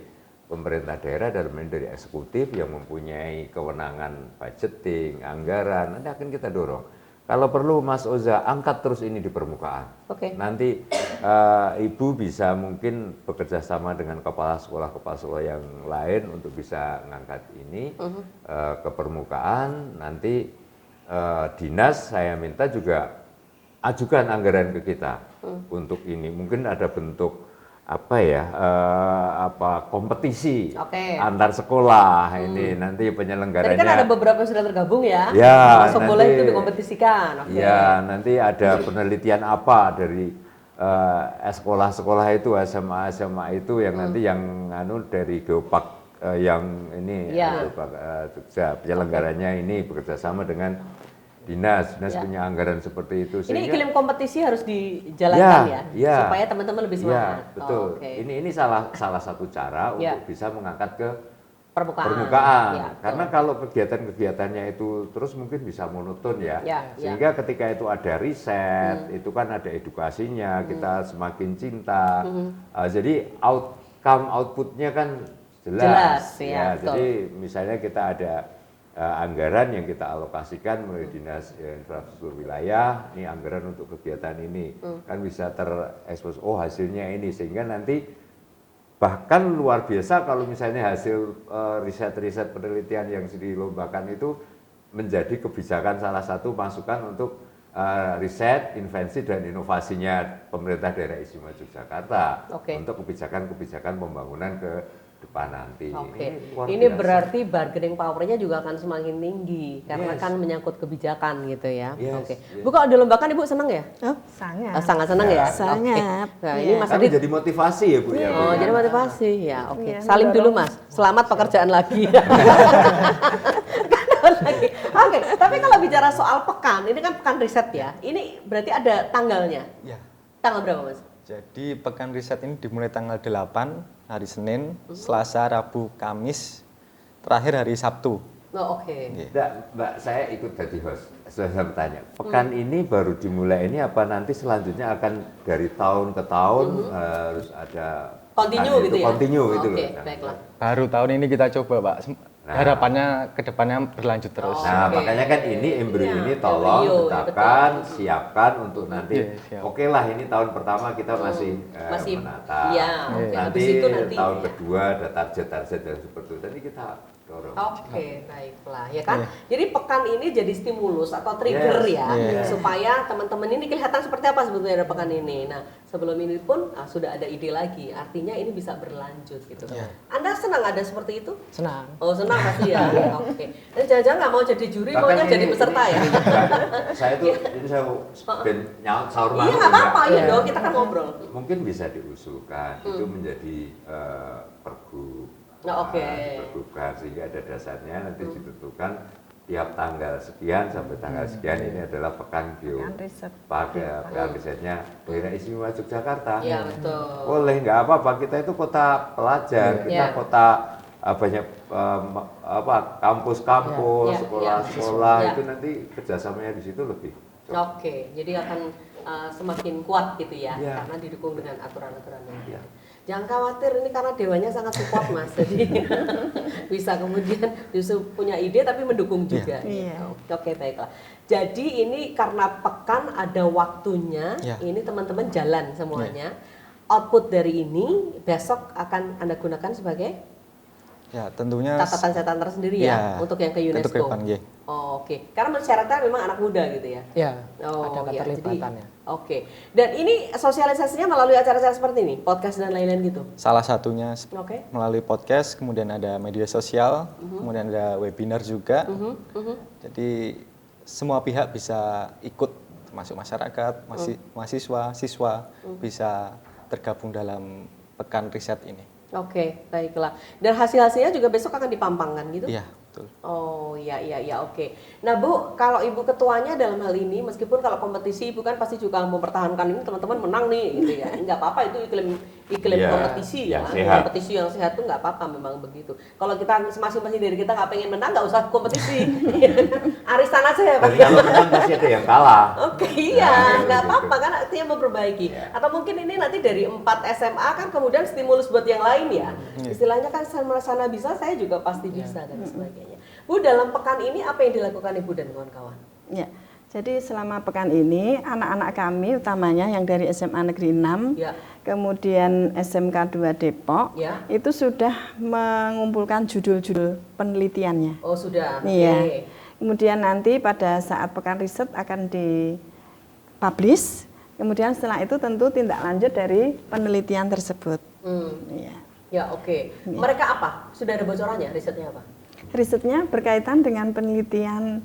pemerintah daerah dan dari eksekutif yang mempunyai kewenangan budgeting, anggaran, nanti akan kita dorong. Kalau perlu Mas Oza, angkat terus ini di permukaan. Oke. Nanti Ibu bisa mungkin bekerja sama dengan kepala sekolah yang lain untuk bisa mengangkat ini ke permukaan. Nanti dinas saya minta juga ajukan anggaran ke kita untuk ini. Mungkin ada bentuk kompetisi antar sekolah ini nanti penyelenggaranya. Tadi kan ada beberapa yang sudah tergabung ya. Ya, Masuk nanti, boleh itu dikompetisikan. Oke. Ya, nanti ada penelitian apa dari sekolah-sekolah itu, SMA itu yang nanti yang dari Geopark yang ini Geopark Jogja, penyelenggaranya ini bekerja sama dengan dinas punya anggaran seperti itu. Ini iklim kompetisi harus dijalankan ya, supaya teman-teman lebih semangat. Ya, betul. Ini salah satu cara untuk bisa mengangkat ke permukaan. Ya, karena kalau kegiatan-kegiatannya itu terus mungkin bisa monoton ya. Sehingga ketika itu ada riset, itu kan ada edukasinya, kita semakin cinta. Jadi outputnya kan jelas. Ya, jadi misalnya kita ada anggaran yang kita alokasikan melalui dinas infrastruktur wilayah, ini anggaran untuk kegiatan ini, kan bisa terekspos, oh hasilnya ini, sehingga nanti bahkan luar biasa kalau misalnya hasil riset-riset penelitian yang dilombakan itu menjadi kebijakan, salah satu masukan untuk riset, invensi dan inovasinya pemerintah daerah istimewa Yogyakarta untuk kebijakan-kebijakan pembangunan ke depan nanti. Ini berarti bargaining power-nya juga akan semakin tinggi karena kan menyangkut kebijakan gitu ya. Bu, kalau dilombakan Ibu senang ya? Oh, sangat. Sangat senang ya? Sangat. Nah, ini Mas Tapi Adit jadi motivasi ya Bu ya. Oh, jadi motivasi ya. Oke. Salim dulu Mas. Selamat pekerjaan lagi. Oke, tapi kalau bicara soal pekan, ini kan pekan riset ya. Ini berarti ada tanggalnya. Ya. Tanggal berapa Mas? Jadi pekan riset ini dimulai tanggal 8 hari Senin, Selasa, Rabu, Kamis, terakhir hari Sabtu. Oh, oke. Mbak, saya ikut jadi host. Saya bertanya, pekan ini baru dimulai ini apa nanti selanjutnya akan dari tahun ke tahun harus ada Continue gitu ya? Continue gitu Oke, loh. baiklah. Baru tahun ini kita coba, Pak. Harapannya ke depannya berlanjut terus. Nah, makanya kan ini embrio ini tolong tetapkan, siapkan untuk nanti. Oke lah, ini tahun pertama kita masih menata. Iya, Nanti tahun kedua ada target-target yang seperti itu. Jadi kita dorong. Oke, baiklah, ya kan. Jadi pekan ini jadi stimulus atau trigger supaya teman-teman ini kelihatan seperti apa sebetulnya ada pekan ini. Nah, sebelum ini pun sudah ada ide lagi, artinya ini bisa berlanjut gitu. Anda senang ada seperti itu? Senang. Oh, senang pasti ya. Oke. Dan jangan-jangan nggak mau jadi juri, maunya jadi peserta ya. Saya tuh ini saya nyaut sahur malam. Iya, nggak apa-apa, ya dong, kita kan ngobrol. Mungkin bisa diusulkan itu menjadi pergub. Pergubkan sehingga ada dasarnya nanti ditentukan tiap tanggal sekian sampai tanggal sekian ini adalah pekan riset. pekan risetnya Daerah Istimewa Yogyakarta. Iya, betul. Boleh, nggak apa-apa, kita itu kota pelajar, kita kota banyak kampus-kampus, sekolah-sekolah itu nanti kerjasamanya di situ lebih. Oke, jadi akan semakin kuat gitu ya, karena didukung dengan aturan-aturan yang Jangan khawatir, ini karena Dewanya sangat support Mas, jadi bisa kemudian justru punya ide tapi mendukung juga. Oke, baiklah. Jadi ini karena pekan ada waktunya, ini teman-teman jalan semuanya. Output dari ini besok akan Anda gunakan sebagai tentunya catatan setan tersendiri untuk yang ke UNESCO. Untuk ke depan, Oke. Karena masyarakat memang anak muda gitu ya. Ada keterlibatannya. Oke. Dan ini sosialisasinya melalui acara-acara seperti ini, podcast dan lain-lain gitu. Salah satunya melalui podcast, kemudian ada media sosial, kemudian ada webinar juga. Jadi semua pihak bisa ikut, termasuk masyarakat, mahasiswa, siswa bisa tergabung dalam pekan riset ini. Oke, baiklah. Dan hasil-hasilnya juga besok akan dipampangkan gitu? Iya, betul. Oh, iya, oke. Nah, Bu, kalau Ibu ketuanya dalam hal ini, meskipun kalau kompetisi Ibu kan pasti juga mempertahankan ini teman-teman menang nih, gitu ya. Enggak apa-apa, itu iklim kompetisi ya. Kompetisi yang sehat tuh nggak apa-apa, memang begitu. Kalau kita masing-masing dari kita nggak pengen menang, nggak usah kompetisi. Arisan aja ya, Pak. Kalau menang pasti ada yang kalah. Oke, iya, nggak apa-apa kan, artinya memperbaiki. Atau mungkin ini nanti dari 4 SMA kan kemudian stimulus buat yang lain ya. Istilahnya kan sana bisa, saya juga pasti bisa dan sebagainya. Bu, dalam pekan ini apa yang dilakukan Ibu dan kawan-kawan? Ya, jadi selama pekan ini anak-anak kami utamanya yang dari SMA Negeri 6, kemudian SMK 2 Depok, itu sudah mengumpulkan judul-judul penelitiannya. Oh, sudah. Iya. Kemudian nanti pada saat pekan riset akan dipublish. Kemudian setelah itu tentu tindak lanjut dari penelitian tersebut. Ya, oke. Mereka apa? Sudah ada bocorannya? Risetnya apa? Risetnya berkaitan dengan penelitian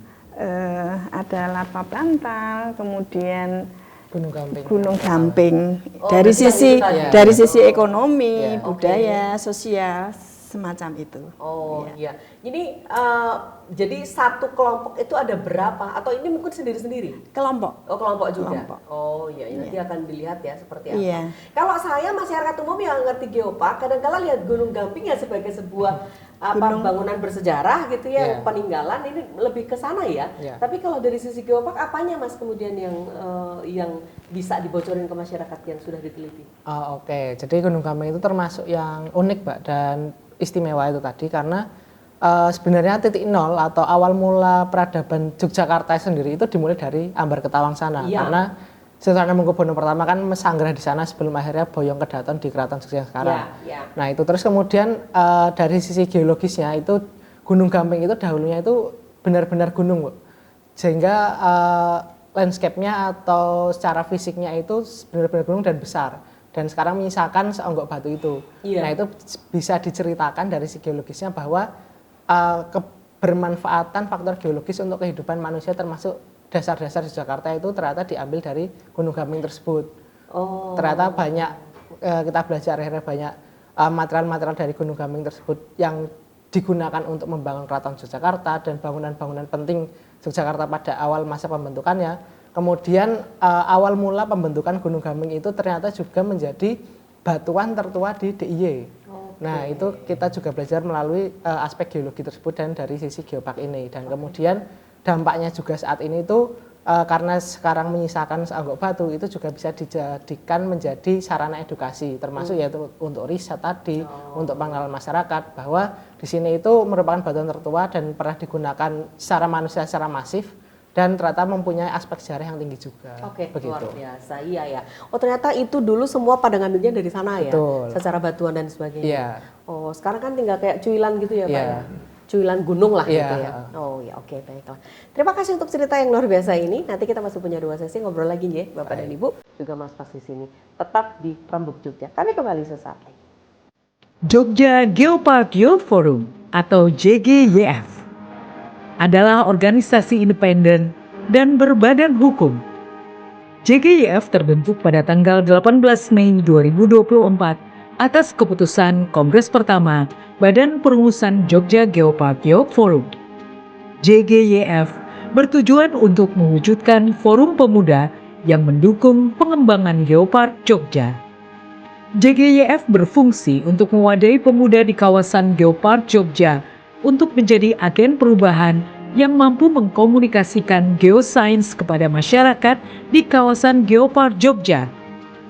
ada larva bantal, kemudian Gunung Gamping. Dari sisi ekonomi, budaya, sosial, semacam itu. Oh iya. Jadi satu kelompok itu ada berapa? Atau ini mungkin sendiri-sendiri? Kelompok. Oh, kelompok juga. Oh iya, nanti akan dilihat ya seperti apa. Kalau saya masyarakat umum yang ngerti geopark, kadang-kala lihat Gunung Gamping ya sebagai sebuah bangunan bersejarah gitu ya, peninggalan, ini lebih ke sana ya. Tapi kalau dari sisi geopark apanya Mas kemudian yang bisa dibocorin ke masyarakat yang sudah diteliti? Oke. Jadi Gunung Gamping itu termasuk yang unik, Mbak, dan istimewa itu tadi karena sebenarnya titik nol atau awal mula peradaban Yogyakarta sendiri itu dimulai dari Ambar Ketawang sana. Karena Sultan Hamengkubuwono pertama kan mesanggrah di sana sebelum akhirnya boyong ke Daton di Keraton Yogyakarta yang sekarang. Nah itu terus kemudian dari sisi geologisnya itu Gunung Gamping itu dahulunya itu benar-benar gunung, Bu. Sehingga landscape-nya atau secara fisiknya itu benar-benar gunung dan besar. Dan sekarang menyisakan seonggok batu itu. Nah itu bisa diceritakan dari sisi geologisnya bahwa kebermanfaatan faktor geologis untuk kehidupan manusia termasuk dasar-dasar di Jakarta itu ternyata diambil dari Gunung Gamping tersebut. Ternyata banyak kita belajar akhirnya banyak material-material dari Gunung Gamping tersebut yang digunakan untuk membangun Keraton Yogyakarta dan bangunan-bangunan penting Yogyakarta pada awal masa pembentukannya. Kemudian awal mula pembentukan Gunung Gamping itu ternyata juga menjadi batuan tertua di DIY. Nah itu kita juga belajar melalui aspek geologi tersebut dan dari sisi geopark ini. Dan kemudian dampaknya juga saat ini itu karena sekarang menyisakan seonggok batu itu juga bisa dijadikan menjadi sarana edukasi, termasuk yaitu untuk riset tadi, untuk pengenalan masyarakat bahwa di sini itu merupakan batuan tertua dan pernah digunakan secara manusia secara masif. Dan ternyata mempunyai aspek sejarah yang tinggi juga. Oke, luar biasa. Iya ya. Oh ternyata itu dulu semua pada ngambilnya dari sana ya? Betul. Secara batuan dan sebagainya. Oh sekarang kan tinggal kayak cuilan gitu ya Pak ya? cuilan gunung lah Iya. gitu ya. Oh ya, oke, baiklah. Terima kasih untuk cerita yang luar biasa ini. Nanti kita masih punya 2 sesi ngobrol lagi ya, Bapak dan Ibu. Juga Mas Pas di sini. Tetap di Rembuk Jogja. Kami kembali sesaat lagi. Jogja Geopark Youth Forum atau JGYF adalah organisasi independen dan berbadan hukum. JGYF terbentuk pada tanggal 18 Mei 2024 atas keputusan Kongres Pertama Badan Perumusan Jogja Geopark Youth Forum. JGYF bertujuan untuk mewujudkan forum pemuda yang mendukung pengembangan Geopark Jogja. JGYF berfungsi untuk mewadahi pemuda di kawasan Geopark Jogja untuk menjadi agen perubahan yang mampu mengkomunikasikan geosains kepada masyarakat di kawasan Geopark Jogja,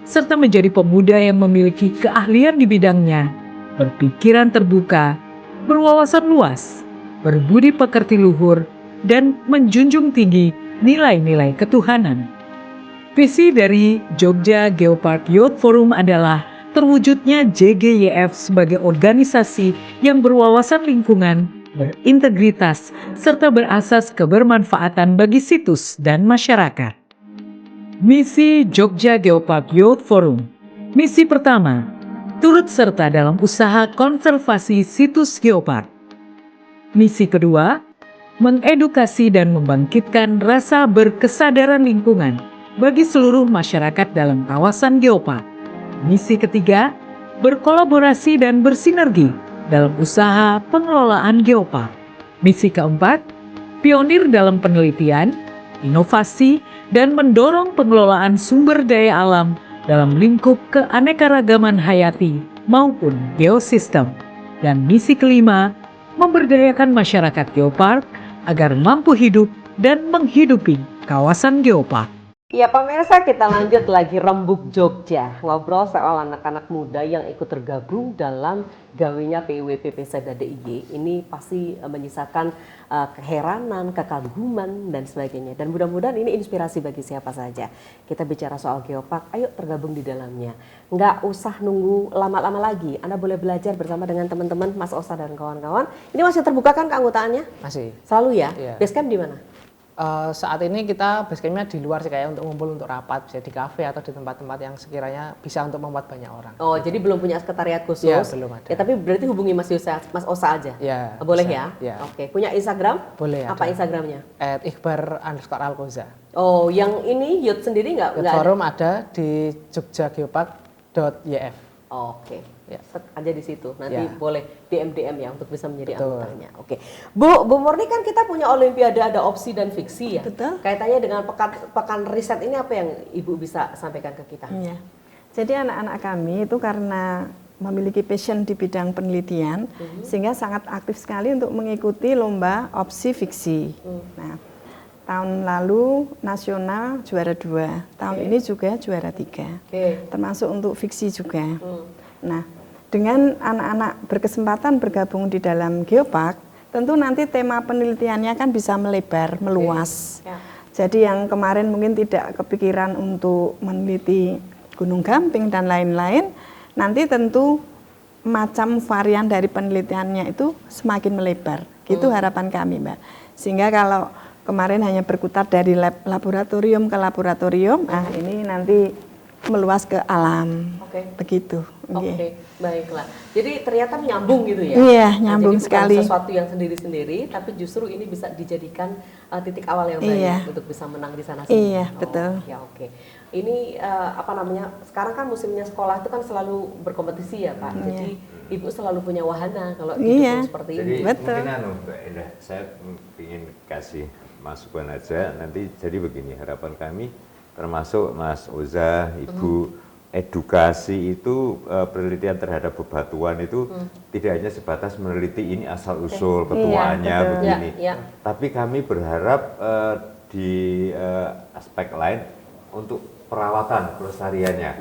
serta menjadi pemuda yang memiliki keahlian di bidangnya, berpikiran terbuka, berwawasan luas, berbudi pekerti luhur, dan menjunjung tinggi nilai-nilai ketuhanan. Visi dari Jogja Geopark Youth Forum adalah terwujudnya JGYF sebagai organisasi yang berwawasan lingkungan, berintegritas, serta berasas kebermanfaatan bagi situs dan masyarakat. Misi Jogja Geopark Youth Forum. Misi pertama, turut serta dalam usaha konservasi situs geopark. Misi kedua, mengedukasi dan membangkitkan rasa berkesadaran lingkungan bagi seluruh masyarakat dalam kawasan geopark. Misi ketiga, berkolaborasi dan bersinergi dalam usaha pengelolaan geopark. Misi keempat, pionir dalam penelitian, inovasi, dan mendorong pengelolaan sumber daya alam dalam lingkup keanekaragaman hayati maupun geosistem. Dan misi kelima, memberdayakan masyarakat geopark agar mampu hidup dan menghidupi kawasan geopark. Ya pemirsa, kita lanjut lagi Rembuk Jogja. Ngobrol soal anak-anak muda yang ikut tergabung dalam gawinya PIWPP Seda DIY. Ini pasti menyisakan keheranan, kekaguman, dan sebagainya. Dan mudah-mudahan ini inspirasi bagi siapa saja. Kita bicara soal geopark, ayo tergabung di dalamnya. Nggak usah nunggu lama-lama lagi. Anda boleh belajar bersama dengan teman-teman, Mas Osa dan kawan-kawan. Ini masih terbuka kan keanggotaannya? Masih. Selalu ya? Iya. Basecamp di mana? Saat ini kita basecampnya di luar sih, kayak untuk ngumpul untuk rapat, bisa di kafe atau di tempat-tempat yang sekiranya bisa untuk memuat banyak orang. Oh, jadi belum punya sekretariat khusus? Ya, belum ada. Ya, tapi berarti hubungi Mas Osa aja? Ya, boleh bisa. ya? Ya. Oke, punya Instagram? Boleh. Apa ada. Instagramnya? @ikhbar_alkoza. Oh, yang ini Youth sendiri nggak Youth ada? Forum ada di jogjageopark.yf. Oke, Ya. set aja di situ. Nanti Ya. boleh DM ya untuk bisa menjadi Betul. anggotanya. Oke, Bu Murni, kan kita punya Olimpiade, ada opsi dan fiksi ya. Betul. Kaitannya dengan pekan riset ini apa yang Ibu bisa sampaikan ke kita? Iya. Jadi anak-anak kami itu karena memiliki passion di bidang penelitian, sehingga sangat aktif sekali untuk mengikuti lomba opsi fiksi. Nah, tahun lalu nasional juara 2, tahun ini juga juara 3, Oke. termasuk untuk fiksi juga. Nah, dengan anak-anak berkesempatan bergabung di dalam geopark, tentu nanti tema penelitiannya kan bisa melebar, meluas. Ya. Jadi yang kemarin mungkin tidak kepikiran untuk meneliti Gunung Gamping dan lain-lain, nanti tentu macam varian dari penelitiannya itu semakin melebar. Gitu harapan kami, Mbak. Sehingga kalau kemarin hanya berkutat dari laboratorium ke laboratorium, ini nanti meluas ke alam. Oke. Begitu. Oke, baiklah. Jadi ternyata nyambung gitu ya? Iya, nyambung jadi sekali. bukan sesuatu yang sendiri-sendiri, tapi justru ini bisa dijadikan titik awal yang baik Iya. untuk bisa menang di sana Iya, betul. Ya, oke. Ini sekarang kan musimnya sekolah itu kan selalu berkompetisi ya Pak. Jadi Ibu selalu punya wahana kalau Iya. didukung seperti Jadi ini. Betul. mungkin Mbak Endah, saya ingin kasih masukan aja nanti. Jadi begini, harapan kami termasuk Mas Oza, Ibu, edukasi itu penelitian terhadap bebatuan itu tidak hanya sebatas meneliti ini asal usul ketuanya Iya, betul. begini, Ya, ya. tapi kami berharap di aspek lain untuk perawatan pelestariannya,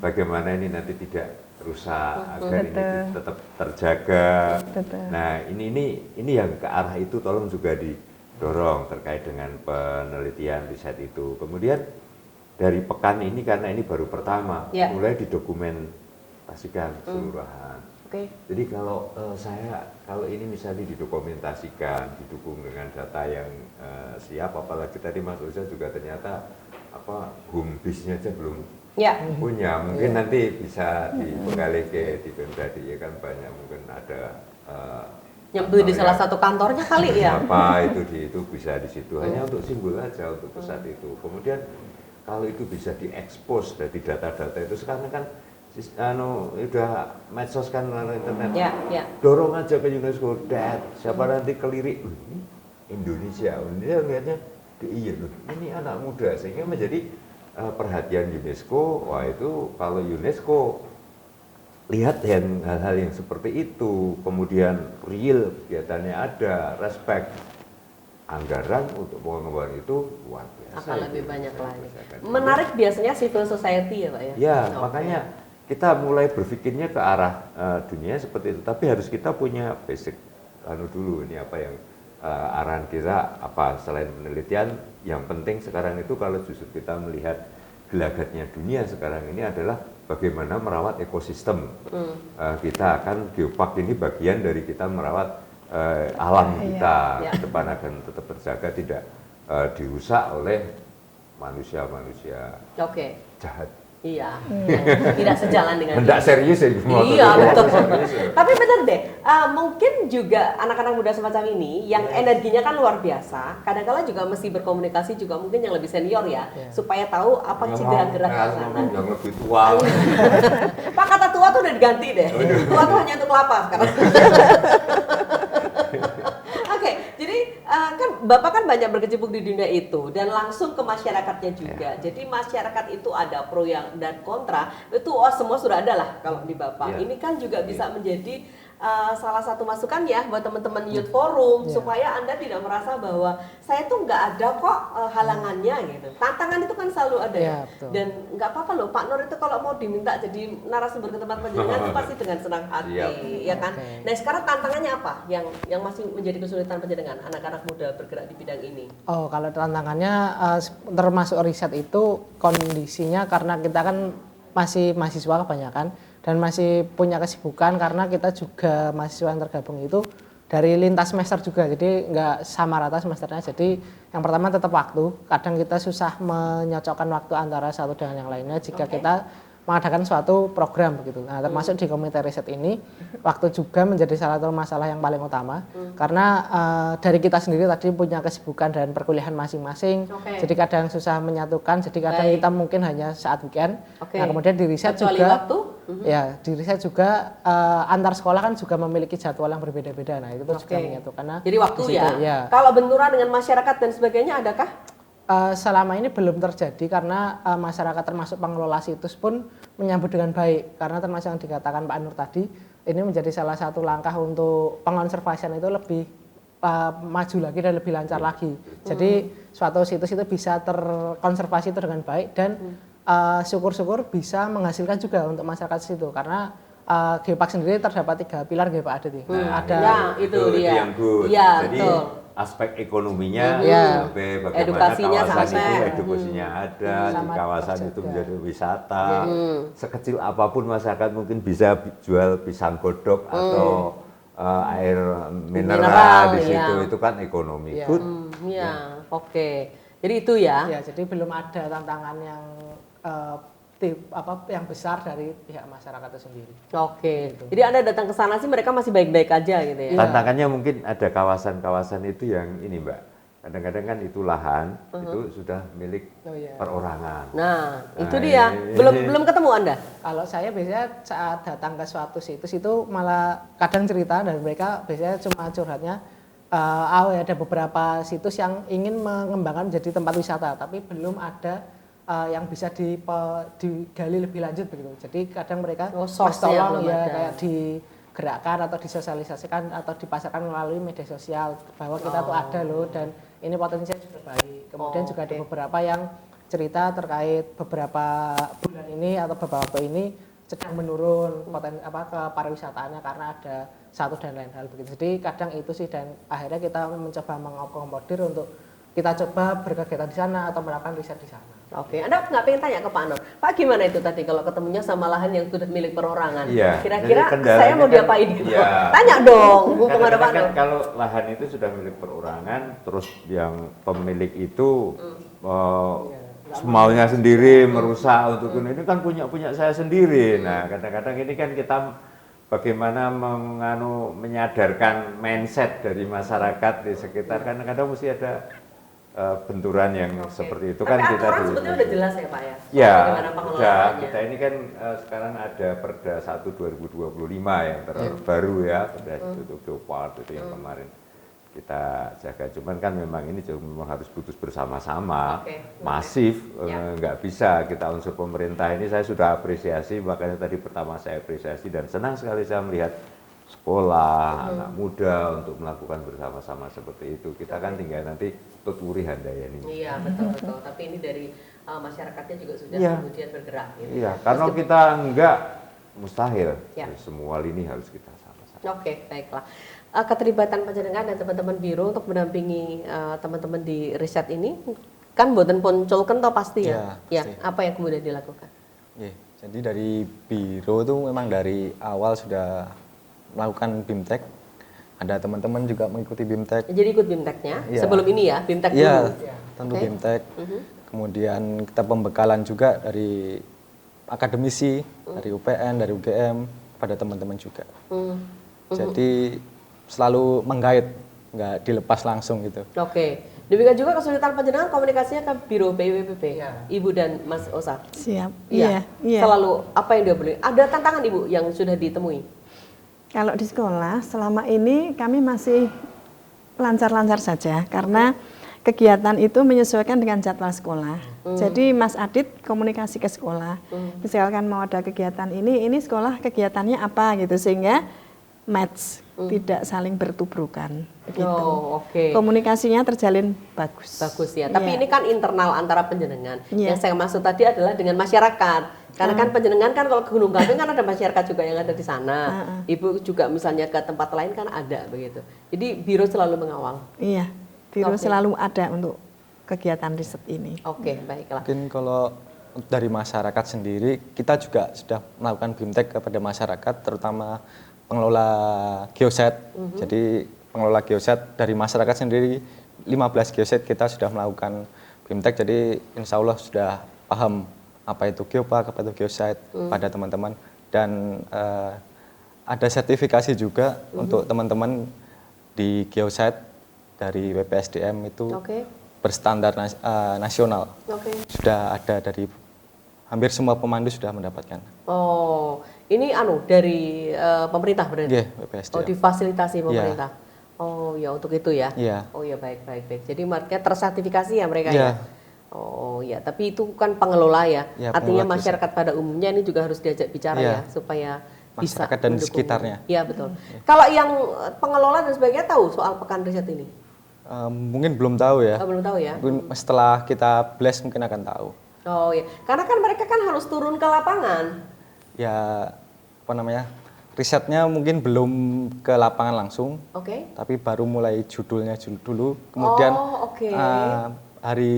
bagaimana ini nanti tidak rusak agar ini tetap terjaga. Betul. Nah ini yang ke arah itu tolong juga didorong terkait dengan penelitian riset itu. Kemudian dari pekan ini karena ini baru pertama, Ya. mulai didokumentasikan keseluruhan. Oke. Jadi kalau kalau ini misalnya didokumentasikan, didukung dengan data yang siap, apalagi tadi Mas Uza juga ternyata home base-nya aja belum Ya. punya, mungkin nanti bisa digali ke di Pemda ya kan, banyak mungkin ada Nyembuh di salah satu kantornya kali ya. apa itu bisa di situ, hanya untuk simbol aja untuk pusat itu. Kemudian kalau itu bisa diekspos dari data-data itu, sekarang kan udah medsos kan, melalui internet, dorong aja ke UNESCO, siapa nanti kelirik ini Indonesia lihatnya iya loh, ini anak muda, sehingga menjadi perhatian UNESCO. Wah, itu kalau UNESCO lihat yang hal-hal yang seperti itu, kemudian real kegiatannya ada, respect, anggaran untuk pengembangan itu luar biasa. Akan lebih banyak lagi. Menarik biasanya civil society ya Pak ya? Ya, makanya kita mulai berpikirnya ke arah dunia seperti itu, tapi harus kita punya basic dulu, ini apa yang arahan kita apa, selain penelitian, yang penting sekarang itu kalau justru kita melihat gelagatnya dunia sekarang ini adalah bagaimana merawat ekosistem. Kita kan Geopark ini bagian dari kita merawat alam kita, ke depan akan tetap terjaga, tidak dirusak oleh manusia-manusia jahat. Iya, tidak sejalan dengan hendak serius ya. Iya, betul. Tapi benar deh, mungkin juga anak-anak muda semacam ini yang energinya kan luar biasa, kadang-kala juga mesti berkomunikasi juga mungkin yang lebih senior ya, supaya tahu apa gerak-gerak ke sana. Yang lebih tua. Pak, kata tua tuh udah diganti deh. Tua tuh hanya untuk kelapa sekarang. Oke, jadi kan Bapak kan banyak berkecimpung di dunia itu dan langsung ke masyarakatnya juga. Jadi masyarakat itu ada pro yang dan kontra, itu semua sudah ada lah kalau di Bapak. Ini kan juga bisa menjadi salah satu masukan ya buat teman-teman Youth Forum supaya Anda tidak merasa bahwa saya tuh nggak ada kok halangannya gitu. Tantangan itu kan selalu ada ya. Dan nggak apa-apa loh, Pak Nur itu kalau mau diminta jadi narasumber ke tempat penjenengan itu pasti dengan senang hati, ya kan. Nah sekarang tantangannya apa yang masih menjadi kesulitan penjenengan anak-anak muda bergerak di bidang ini? Oh, kalau tantangannya termasuk riset itu kondisinya karena kita kan masih mahasiswa kebanyakan dan masih punya kesibukan karena kita juga mahasiswa yang tergabung itu dari lintas semester juga, jadi nggak sama rata semesternya. Jadi yang pertama tetap waktu, kadang kita susah menyocokkan waktu antara satu dengan yang lainnya jika kita mengadakan suatu program begitu. Nah, termasuk di komite riset ini, waktu juga menjadi salah satu masalah yang paling utama karena dari kita sendiri tadi punya kesibukan dan perkuliahan masing-masing. Jadi kadang susah menyatukan, jadi kadang kita mungkin hanya saat weekend. Nah, kemudian di riset juga ya, di riset juga antar sekolah kan juga memiliki jadwal yang berbeda-beda. Nah, itu juga menyatukan. Nah, jadi waktu ya. Kalau benturan dengan masyarakat dan sebagainya adakah? Selama ini belum terjadi karena masyarakat termasuk pengelola situs pun menyambut dengan baik, karena termasuk yang dikatakan Pak Nur tadi, ini menjadi salah satu langkah untuk pengonservasian itu lebih maju lagi dan lebih lancar lagi. Jadi suatu situs itu bisa terkonservasi itu dengan baik dan syukur-syukur bisa menghasilkan juga untuk masyarakat situ, karena Geopark sendiri terdapat 3 pilar Pak Adit. Ada itu dia. Yang good. Ya, jadi betul. aspek ekonominya sampai bagaimana edukasinya kawasan sampai. itu edukasinya ada, di kawasan itu menjadi wisata. Sekecil apapun masyarakat mungkin bisa jual pisang godok atau air mineral di situ, itu kan ekonomi. Good. Oke. Jadi itu ya. Ya, jadi belum ada tantangan yang yang besar dari pihak masyarakat itu sendiri. Oke. Jadi Anda datang ke sana sih mereka masih baik-baik aja gitu ya. Tantangannya mungkin ada kawasan-kawasan itu yang ini, Mbak. Kadang-kadang kan itu lahan itu sudah milik perorangan. Nah, itu dia. Belum ketemu Anda? Kalau saya biasanya saat datang ke suatu situs itu malah kadang cerita dan mereka biasanya cuma curhatnya ada beberapa situs yang ingin mengembangkan menjadi tempat wisata, tapi belum ada yang bisa digali lebih lanjut begitu. Jadi kadang mereka tolong ya kayak digerakkan atau disosialisasikan atau dipasarkan melalui media sosial bahwa kita tuh ada loh dan ini potensinya sudah baik. Kemudian juga ada beberapa yang cerita terkait beberapa bulan ini atau beberapa waktu ini sedang menurun ke pariwisataannya karena ada satu dan lain hal begitu. Jadi kadang itu sih, dan akhirnya kita mencoba mengakomodir untuk kita coba berkegiatan di sana atau melakukan riset di sana. Oke, Anda nggak pengen tanya ke Pak Anor, Pak gimana itu tadi kalau ketemunya sama lahan yang sudah milik perorangan? Iya, Kira-kira jadi kendalanya saya mau kan- diapain gitu? iya. Tanya dong, hukum ada Pak Kadang-kadang Anor. kan kalau lahan itu sudah milik perorangan, terus yang pemilik itu semaunya sendiri merusak untuk ini kan punya saya sendiri. Nah, kadang-kadang ini kan kita bagaimana menyadarkan mindset dari masyarakat di sekitar, kadang-kadang mesti ada benturan yang seperti itu. Tapi kan kita aturan dulu. sebetulnya udah jelas ya Pak ya? Ya, Bagaimana udah. pengelolaannya? Kita ini kan sekarang ada Perda 1 2025 yang terbaru ya, Perda untuk geopark itu yang kemarin kita jaga. Cuman kan memang ini memang harus putus bersama-sama, masif, nggak bisa kita unsur pemerintah ini. Saya sudah apresiasi, makanya tadi pertama saya apresiasi dan senang sekali saya melihat sekolah, anak muda untuk melakukan bersama-sama seperti itu. Kita kan tinggal nanti tuturi handayani. Iya betul. Tapi ini dari masyarakatnya juga sudah Iya. kemudian bergerak. Gitu. Iya, karena kita enggak mustahil. Ya. Semua lini harus kita sama-sama. Oke, baiklah. Keterlibatan panjenengan dan teman-teman biro untuk mendampingi teman-teman di riset ini kan mboten poncolken toh pasti ya. Ya, Ya, pasti. apa yang kemudian dilakukan? Jadi dari biro itu memang dari awal sudah melakukan BIMTEK. Ada teman-teman juga mengikuti BIMTEK. Jadi ikut BIMTEK-nya Iya. sebelum ini ya, BIMTEK Iya, dulu. tentu Oke. BIMTEK. Kemudian kita pembekalan juga dari akademisi, dari UPN, dari UGM, pada teman-teman juga. Jadi selalu menggait, nggak dilepas langsung gitu. Oke. Demikian juga kesulitan panjenengan komunikasinya ke Biro PIWPP, Ibu dan Mas Osa. Siap. Iya. Iya. Selalu apa yang dia boleh? Ada tantangan Ibu yang sudah ditemui? Kalau di sekolah selama ini kami masih lancar-lancar saja karena kegiatan itu menyesuaikan dengan jadwal sekolah. Jadi Mas Adit komunikasi ke sekolah. Misalkan mau ada kegiatan ini sekolah kegiatannya apa gitu sehingga match, tidak saling bertubrukan begitu. Oh, oke. Komunikasinya terjalin bagus. Bagus ya. Tapi Iya. ini kan internal antara penjenengan. Iya. Yang saya maksud tadi adalah dengan masyarakat. Karena kan penjenengan kan kalau ke Gunung Galbing kan ada masyarakat juga yang ada di sana. Ibu juga misalnya ke tempat lain kan ada begitu. Jadi biro selalu mengawal. Iya, biro Oke. selalu ada untuk kegiatan riset ini. Oke, baiklah. Mungkin kalau dari masyarakat sendiri, kita juga sudah melakukan BIMTEK kepada masyarakat, terutama pengelola geoset. Jadi pengelola geoset dari masyarakat sendiri, 15 geoset kita sudah melakukan BIMTEK, jadi insya Allah sudah paham apa itu geopark, apa itu geoset pada teman-teman. Dan ada sertifikasi juga untuk teman-teman di geoset dari WPSDM itu Oke. berstandar nasional. Oke. Sudah ada dari hampir semua pemandu sudah mendapatkan. Oh, ini dari pemerintah berarti? Iya, BPSDM. Oh, difasilitasi pemerintah. Oh, ya untuk itu ya. Iya. Oh, ya baik. Jadi market tersertifikasi ya mereka Iya. ya. Oh, ya, tapi itu kan pengelola ya. Iya, Artinya pengelola masyarakat pada umumnya ini juga harus diajak bicara Iya. ya supaya bisa Masyarakat dan di mendukung. sekitarnya. Iya, betul. Kalau yang pengelola dan sebagainya tahu soal pekan riset ini? Mungkin belum tahu ya. Oh, belum tahu ya. Mungkin setelah kita blast mungkin akan tahu. Oh, ya. Karena kan mereka kan harus turun ke lapangan. Ya apa namanya? Risetnya mungkin belum ke lapangan langsung, Oke. tapi baru mulai judulnya dulu. Kemudian Oh, oke. hari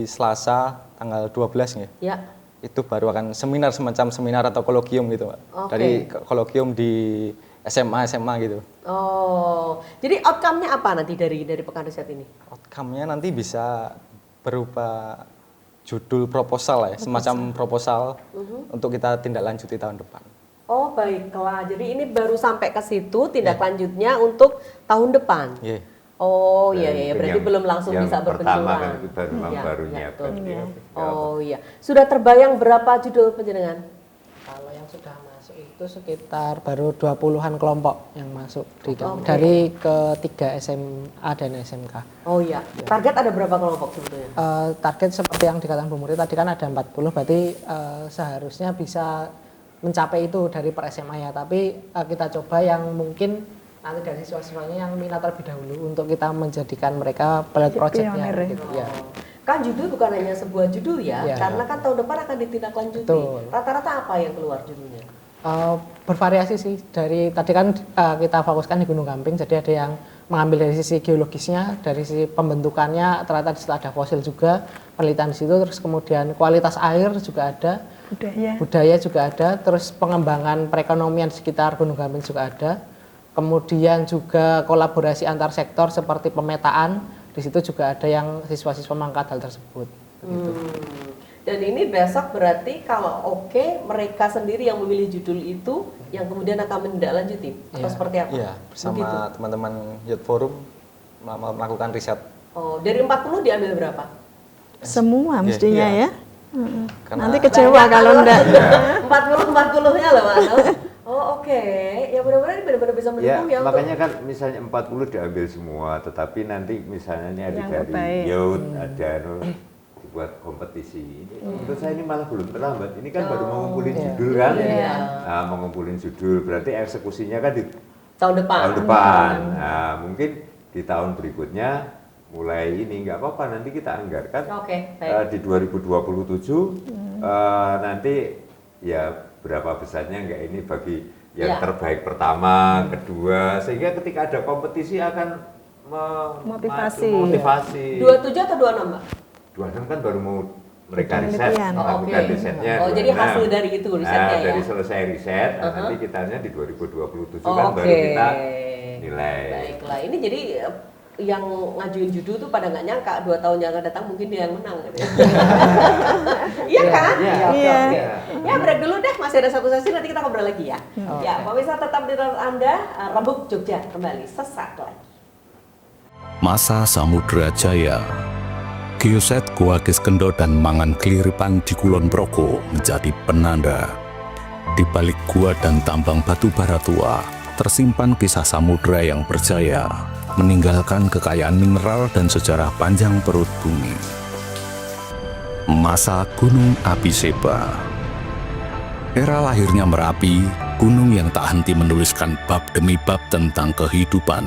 Selasa tanggal 12 ya. Ya. Itu baru akan semacam seminar atau kolokium gitu, Pak. Oke. Dari kolokium di SMA gitu. Oh, jadi outcome-nya apa nanti dari pekan riset ini? Outcome-nya nanti bisa berupa judul proposal ya, semacam proposal untuk kita tindak lanjuti tahun depan. Oh, baiklah. Jadi ini baru sampai ke situ, tindak lanjutnya untuk tahun depan. Iya. Oh, iya, Dan iya. mungkin Berarti belum langsung yang bisa pertama berbenturan. kan itu baru memang Iya, baru iya, nyiapkan betul. dia. Oh, iya. Sudah terbayang berapa judul penjenengan? Kalau yang sudah masuk itu sekitar baru 20-an kelompok yang masuk Oke. dari ketiga SMA dan SMK. Oh iya. Target ada berapa kelompok sebetulnya? Target seperti yang dikatakan Bu Muri tadi kan ada 40, berarti seharusnya bisa mencapai itu dari per SMA ya. Tapi kita coba yang mungkin nanti dari siswa-siswanya yang minat terlebih dahulu untuk kita menjadikan mereka pilot projectnya. pionir ya. Gitu. Ya. Kan judul bukan hanya sebuah judul ya, Iya. karena kan tahun depan akan ditindaklanjuti. Betul. Rata-rata apa yang keluar judulnya? Bervariasi sih, dari tadi kan kita fokuskan di Gunung Gamping, jadi ada yang mengambil dari sisi geologisnya, dari sisi pembentukannya, ternyata di situ ada fosil juga, penelitian di situ, terus kemudian kualitas air juga ada, budaya juga ada, terus pengembangan perekonomian di sekitar Gunung Gamping juga ada, kemudian juga kolaborasi antar sektor seperti pemetaan, di situ juga ada yang siswa-siswa mengangkat hal tersebut. Begitu. Dan ini besok berarti kalau oke, mereka sendiri yang memilih judul itu yang kemudian akan menindaklanjuti atau seperti apa? Iya, bersama Begitu. teman-teman Youth Forum melakukan riset. Oh, dari 40 diambil berapa? Semua mestinya iya. ya. Karena- Nanti kecewa kalau enggak. 40-40-nya loh Pak Anul. Oh oke, ya mudah-mudahan ini benar-benar bisa Ya, mendukung ya, makanya kan misalnya 40 diambil semua, tetapi nanti misalnya ini ada Yang dari terbaik. youth, ada dibuat kompetisi. Menurut saya ini malah belum terlambat. Ini kan baru mau ngumpulin judul kan? Iya. Nah, mau ngumpulin judul, berarti eksekusinya kan di tahun depan. tahun depan. Nah, mungkin di tahun berikutnya mulai ini nggak apa-apa, nanti kita anggarkan Oke, baik. di 2027 nanti ya berapa besarnya nggak ini bagi yang Ya. terbaik pertama, kedua, sehingga ketika ada kompetisi akan Motivasi. motivasi. 27 atau 26 Mbak? 26 kan baru mau mereka riset, Penelitian. melakukan Oke. risetnya. Oh, jadi 26. hasil dari itu risetnya Nah, ya? dari selesai riset, nanti kitanya di 2027 kan baru Oke. kita nilai. Baiklah, ini jadi yang ngajuin judul tuh pada nggak nyangka 2 tahun yang akan datang mungkin dia yang menang gitu ya. Iya kan? Iya. Iya. Ya break dulu deh, masih ada satu sesi nanti kita ngobrol lagi ya. Ya, pemirsa tetap di tempat Anda, Rembuk Jogja kembali sesaat lagi. Masa Samudra Jaya. Geoset Gua Kiskendo dan Mangan Keliripan di Kulon Progo menjadi penanda. Di balik gua dan tambang batu bara tua, tersimpan kisah samudra yang berjaya, meninggalkan kekayaan mineral dan sejarah panjang perut bumi. Masa Gunung Api Seba. Era lahirnya Merapi, gunung yang tak henti menuliskan bab demi bab tentang kehidupan.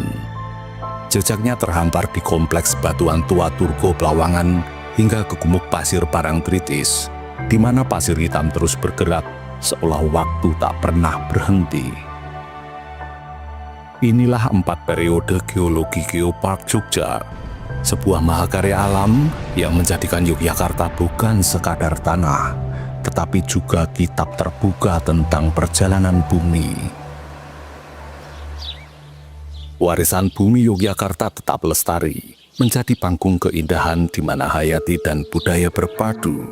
Jejaknya terhampar di kompleks batuan tua Turgo Plawangan hingga ke gumuk pasir Parangtritis, di mana pasir hitam terus bergerak seolah waktu tak pernah berhenti. Inilah 4 periode geologi Geopark Jogja, sebuah mahakarya alam yang menjadikan Yogyakarta bukan sekadar tanah, tetapi juga kitab terbuka tentang perjalanan bumi. Warisan bumi Yogyakarta tetap lestari, menjadi panggung keindahan di mana hayati dan budaya berpadu.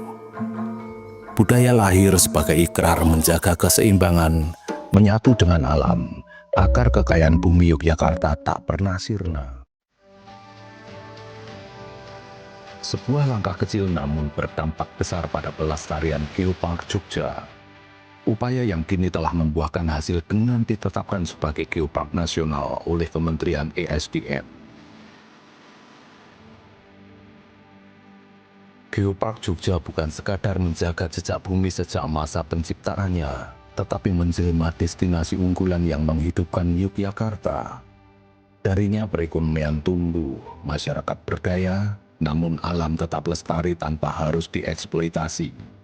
Budaya lahir sebagai ikrar menjaga keseimbangan, menyatu dengan alam, agar kekayaan bumi Yogyakarta tak pernah sirna. Sebuah langkah kecil namun berdampak besar pada pelestarian Geopark Jogja. Upaya yang kini telah membuahkan hasil dengan ditetapkan sebagai Geopark Nasional oleh Kementerian ESDM. Geopark Jogja bukan sekadar menjaga jejak bumi sejak masa penciptaannya, tetapi menjelma destinasi unggulan yang menghidupkan Yogyakarta. Darinya perekonomian tumbuh, masyarakat berdaya, namun alam tetap lestari tanpa harus dieksploitasi.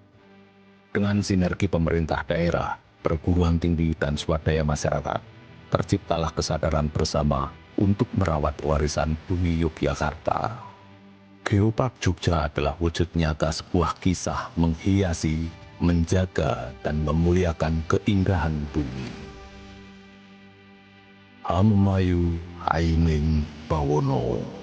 Dengan sinergi pemerintah daerah, perguruan tinggi, dan swadaya masyarakat, terciptalah kesadaran bersama untuk merawat warisan bumi Yogyakarta. Geopark Jogja adalah wujud nyata sebuah kisah menghiasi, menjaga, dan memuliakan keindahan bumi. Hamemayu Aining Bawono.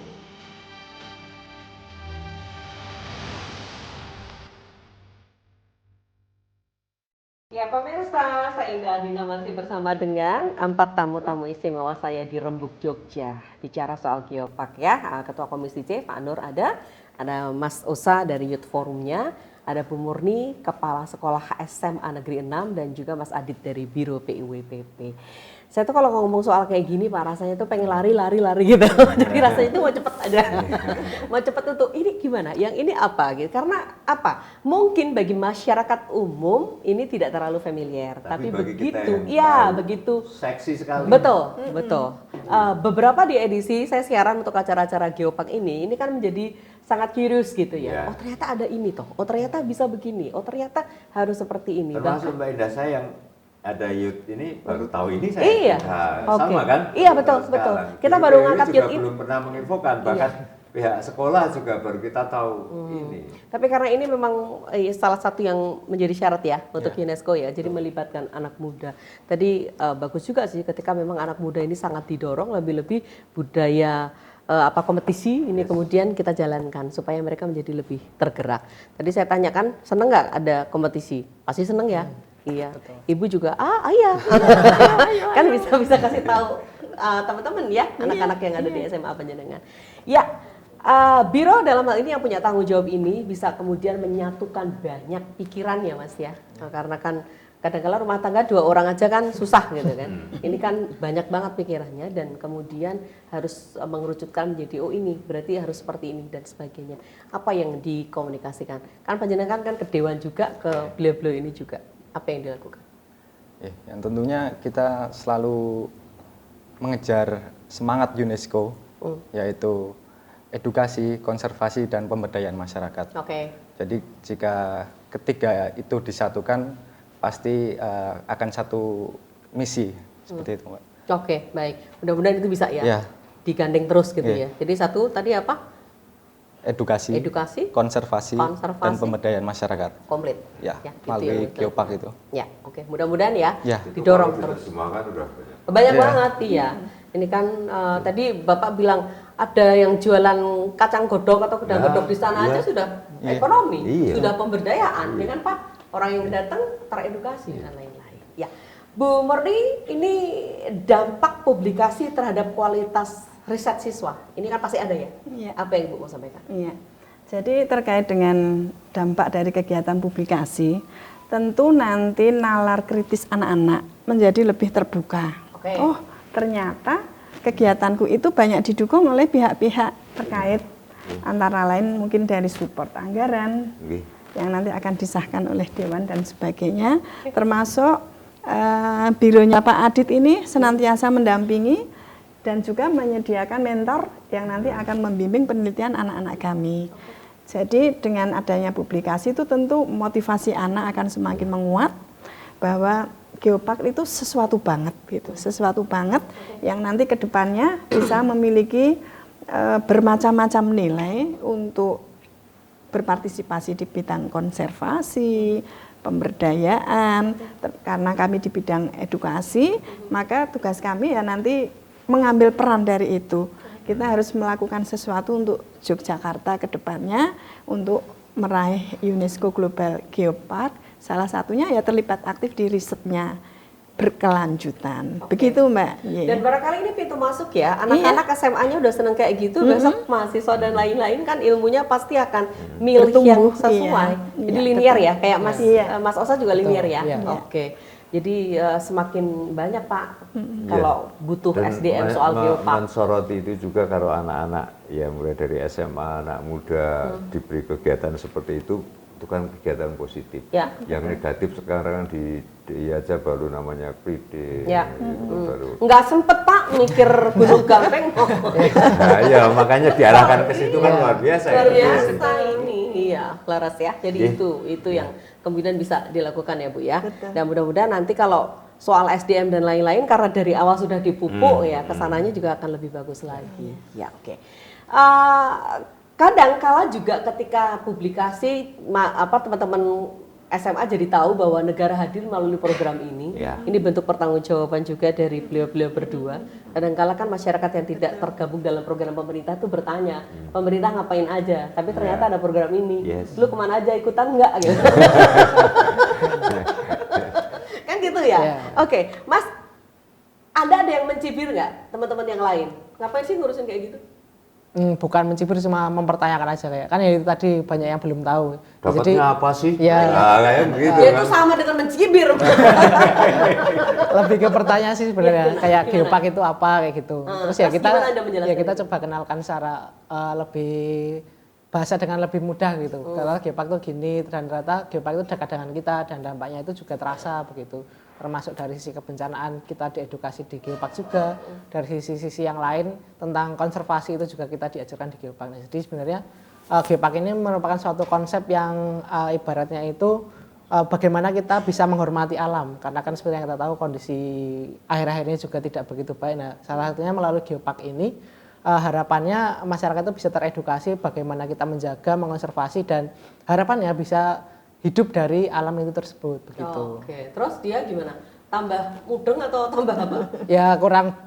Ya pemirsa, saya Indah Ardina masih bersama dengan 4 tamu-tamu istimewa saya di Rembuk Jogja. Bicara soal Geopark ya, Ketua Komisi C Pak Nur ada Mas Osa dari Youth Forumnya, ada Bu Murni, Kepala Sekolah SMA Negeri 6, dan juga Mas Adit dari Biro PIWPP. Saya tuh kalau ngomong soal kayak gini Pak, rasanya tuh pengen lari gitu. Jadi rasanya tuh mau cepet aja. Mau cepet untuk ini gimana, yang ini apa gitu. Karena apa? Mungkin bagi masyarakat umum ini tidak terlalu familiar. Tapi bagi kita begitu, yang ya tahu, begitu. seksi sekali. Betul. Beberapa di edisi saya siaran untuk acara-acara Geopark ini kan menjadi sangat curious gitu ya. Yeah. Oh ternyata ada ini toh. Oh ternyata bisa begini. Oh ternyata harus seperti ini. Termasuk Mbak Indah, saya yang ada youth ini baru tahu ini saya. Iya. Nah, Oke. sama kan? Iya, betul, Sekarang. betul. Kita Jadi baru PWI ngangkat juga youth ini. belum pernah menginfokan, bahkan pihak sekolah juga baru kita tahu ini. Tapi karena ini memang salah satu yang menjadi syarat ya untuk Ya. UNESCO ya, jadi melibatkan anak muda. Tadi bagus juga sih ketika memang anak muda ini sangat didorong, lebih-lebih budaya kompetisi ini kemudian kita jalankan supaya mereka menjadi lebih tergerak. Tadi saya tanyakan seneng nggak ada kompetisi? Pasti seneng ya. Iya. Ibu juga iya. Kan bisa kasih tahu teman-teman ya anak-anak yang ada di SMA Panjenengan. Ya. Biro dalam hal ini yang punya tanggung jawab ini bisa kemudian menyatukan banyak pikiran ya Mas ya. Karena kan kadang-kadang rumah tangga 2 orang aja kan susah gitu kan. Ini kan banyak banget pikirannya dan kemudian harus mengerucutkan menjadi ini berarti harus seperti ini dan sebagainya. Apa yang dikomunikasikan? Kan Panjenengan kan ke Dewan juga, ke beliau-beliau ini juga. Apa yang dilakukan? Yang tentunya kita selalu mengejar semangat UNESCO, yaitu edukasi, konservasi, dan pemberdayaan masyarakat. Oke. Jadi jika ketiga itu disatukan, pasti akan satu misi seperti itu, Mbak. Oke, baik. Mudah-mudahan itu bisa ya. Ya. Digandeng terus gitu Iya. ya. Jadi satu tadi apa? Edukasi, konservasi, dan pemberdayaan masyarakat. Komplit. Ya, gitu melalui ya, Geopark itu. Ya, oke. Mudah-mudahan ya, Ya. didorong Itu kalau terus. kita semua kan udah banyak. Banyak Iya. banget ya. Ini kan tadi Bapak bilang ada yang jualan kacang godok atau gedang Ya, godok di sana iya. aja sudah Iya. ekonomi, Iya. sudah pemberdayaan, ya kan Pak? Orang yang datang teredukasi dan lain-lain. Ya, Bu Murni, ini dampak publikasi terhadap kualitas riset siswa. Ini kan pasti ada ya? Iya. Apa yang Ibu mau sampaikan? Iya. Jadi terkait dengan dampak dari kegiatan publikasi, tentu nanti nalar kritis anak-anak menjadi lebih terbuka. Oke. Oh, ternyata kegiatanku itu banyak didukung oleh pihak-pihak terkait, antara lain mungkin dari support anggaran Nggih. yang nanti akan disahkan oleh Dewan dan sebagainya, termasuk bironya Pak Adit ini senantiasa mendampingi dan juga menyediakan mentor yang nanti akan membimbing penelitian anak-anak kami. Jadi dengan adanya publikasi itu tentu motivasi anak akan semakin menguat bahwa Geopark itu sesuatu banget gitu, sesuatu banget yang nanti ke depannya bisa memiliki bermacam-macam nilai untuk berpartisipasi di bidang konservasi, pemberdayaan, karena kami di bidang edukasi, maka tugas kami ya nanti mengambil peran dari itu. Kita harus melakukan sesuatu untuk Yogyakarta ke depannya untuk meraih UNESCO Global Geopark. Salah satunya ya terlibat aktif di risetnya berkelanjutan. Begitu Mbak. Dan barangkali ini pintu masuk ya, anak-anak SMA-nya udah seneng kayak gitu, besok mahasiswa dan lain-lain kan ilmunya pasti akan milih yang Bertumbuh, sesuai. iya. Jadi Iya, linear betul. ya, kayak Mas Osa juga linear ya. Iya. Oke. Jadi semakin banyak Pak kalau butuh Dan SDM soal Geopark. mensoroti itu juga kalau anak-anak ya mulai dari SMA, anak muda diberi kegiatan seperti itu kan kegiatan positif. Ya. Yang negatif sekarang di aja baru namanya PD. Ya. Baru. Nggak sempet Pak mikir gunung gampeng. Nah, ya makanya diarahkan ke situ kan luar biasa. Luar ya. biasa ini. Iya, Laras ya. Jadi itu yang kemudian bisa dilakukan ya Bu ya. Betul. Dan mudah-mudahan nanti kalau soal SDM dan lain-lain karena dari awal sudah dipupuk ya, kesananya juga akan lebih bagus lagi. Ya, oke. Kadang kala juga ketika publikasi teman-teman SMA jadi tahu bahwa negara hadir melalui program ini. Ya. Ini bentuk pertanggungjawaban juga dari beliau-beliau berdua. Kadang-kala kan masyarakat yang tidak tergabung dalam program pemerintah itu bertanya, pemerintah ngapain aja? Tapi ternyata ada program ini. Yes. Lu kemana aja ikutan nggak? Gitu. Kan gitu ya. Yeah. Oke, Mas, ada yang mencibir nggak teman-teman yang lain? Ngapain sih ngurusin kayak gitu? Bukan mencibir, cuma mempertanyakan aja kayak kan ya itu tadi banyak yang belum tahu. Dapatnya apa sih? Ya. Nah, kayak begitu Ya kan. itu sama dengan mencibir. Lebih ke pertanyaan sih sebenarnya kayak Geopark itu apa kayak gitu. Terus ya terus kita gimana Anda menjelaskan kita itu? coba kenalkan secara lebih bahasa dengan lebih mudah gitu. Kalau Geopark itu gini dan ternyata Geopark itu dekat dengan kita dan dampaknya itu juga terasa begitu. Termasuk dari sisi kebencanaan kita diedukasi di Geopark juga, dari sisi-sisi yang lain tentang konservasi itu juga kita diajarkan di Geopark. Jadi sebenarnya Geopark ini merupakan suatu konsep yang ibaratnya itu bagaimana kita bisa menghormati alam, karena kan seperti yang kita tahu kondisi akhir-akhir ini juga tidak begitu baik. Nah, salah satunya melalui geopark ini harapannya masyarakat itu bisa teredukasi bagaimana kita menjaga, mengonservasi, dan harapannya bisa hidup dari alam itu tersebut begitu. Oke, terus dia gimana? Tambah mudeng atau tambah apa? Ya kurang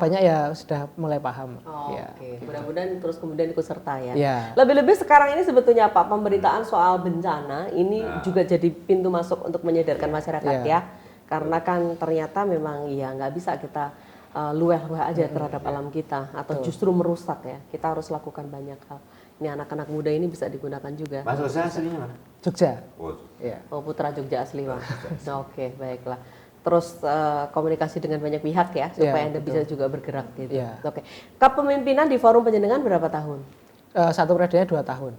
banyak ya sudah mulai paham. Ya. Oke, mudah-mudahan terus kemudian ikut serta ya. Ya. Lebih-lebih sekarang ini sebetulnya Pak, pemberitaan soal bencana ini juga jadi pintu masuk untuk menyadarkan masyarakat ya. Karena kan ternyata memang ya nggak bisa kita luweh-luweh aja terhadap alam kita atau justru merusak ya. Kita harus lakukan banyak hal. Ini anak-anak muda ini bisa digunakan juga. Mas Osa aslinya mana? Jogja. Oh, Ya. Oh, Putra Jogja asli Pak. Oke, baiklah. Terus komunikasi dengan banyak pihak ya supaya Anda bisa juga bergerak gitu. Ya. Oke. Kepemimpinan di forum penjenengan berapa tahun? Satu periodenya 2 tahun.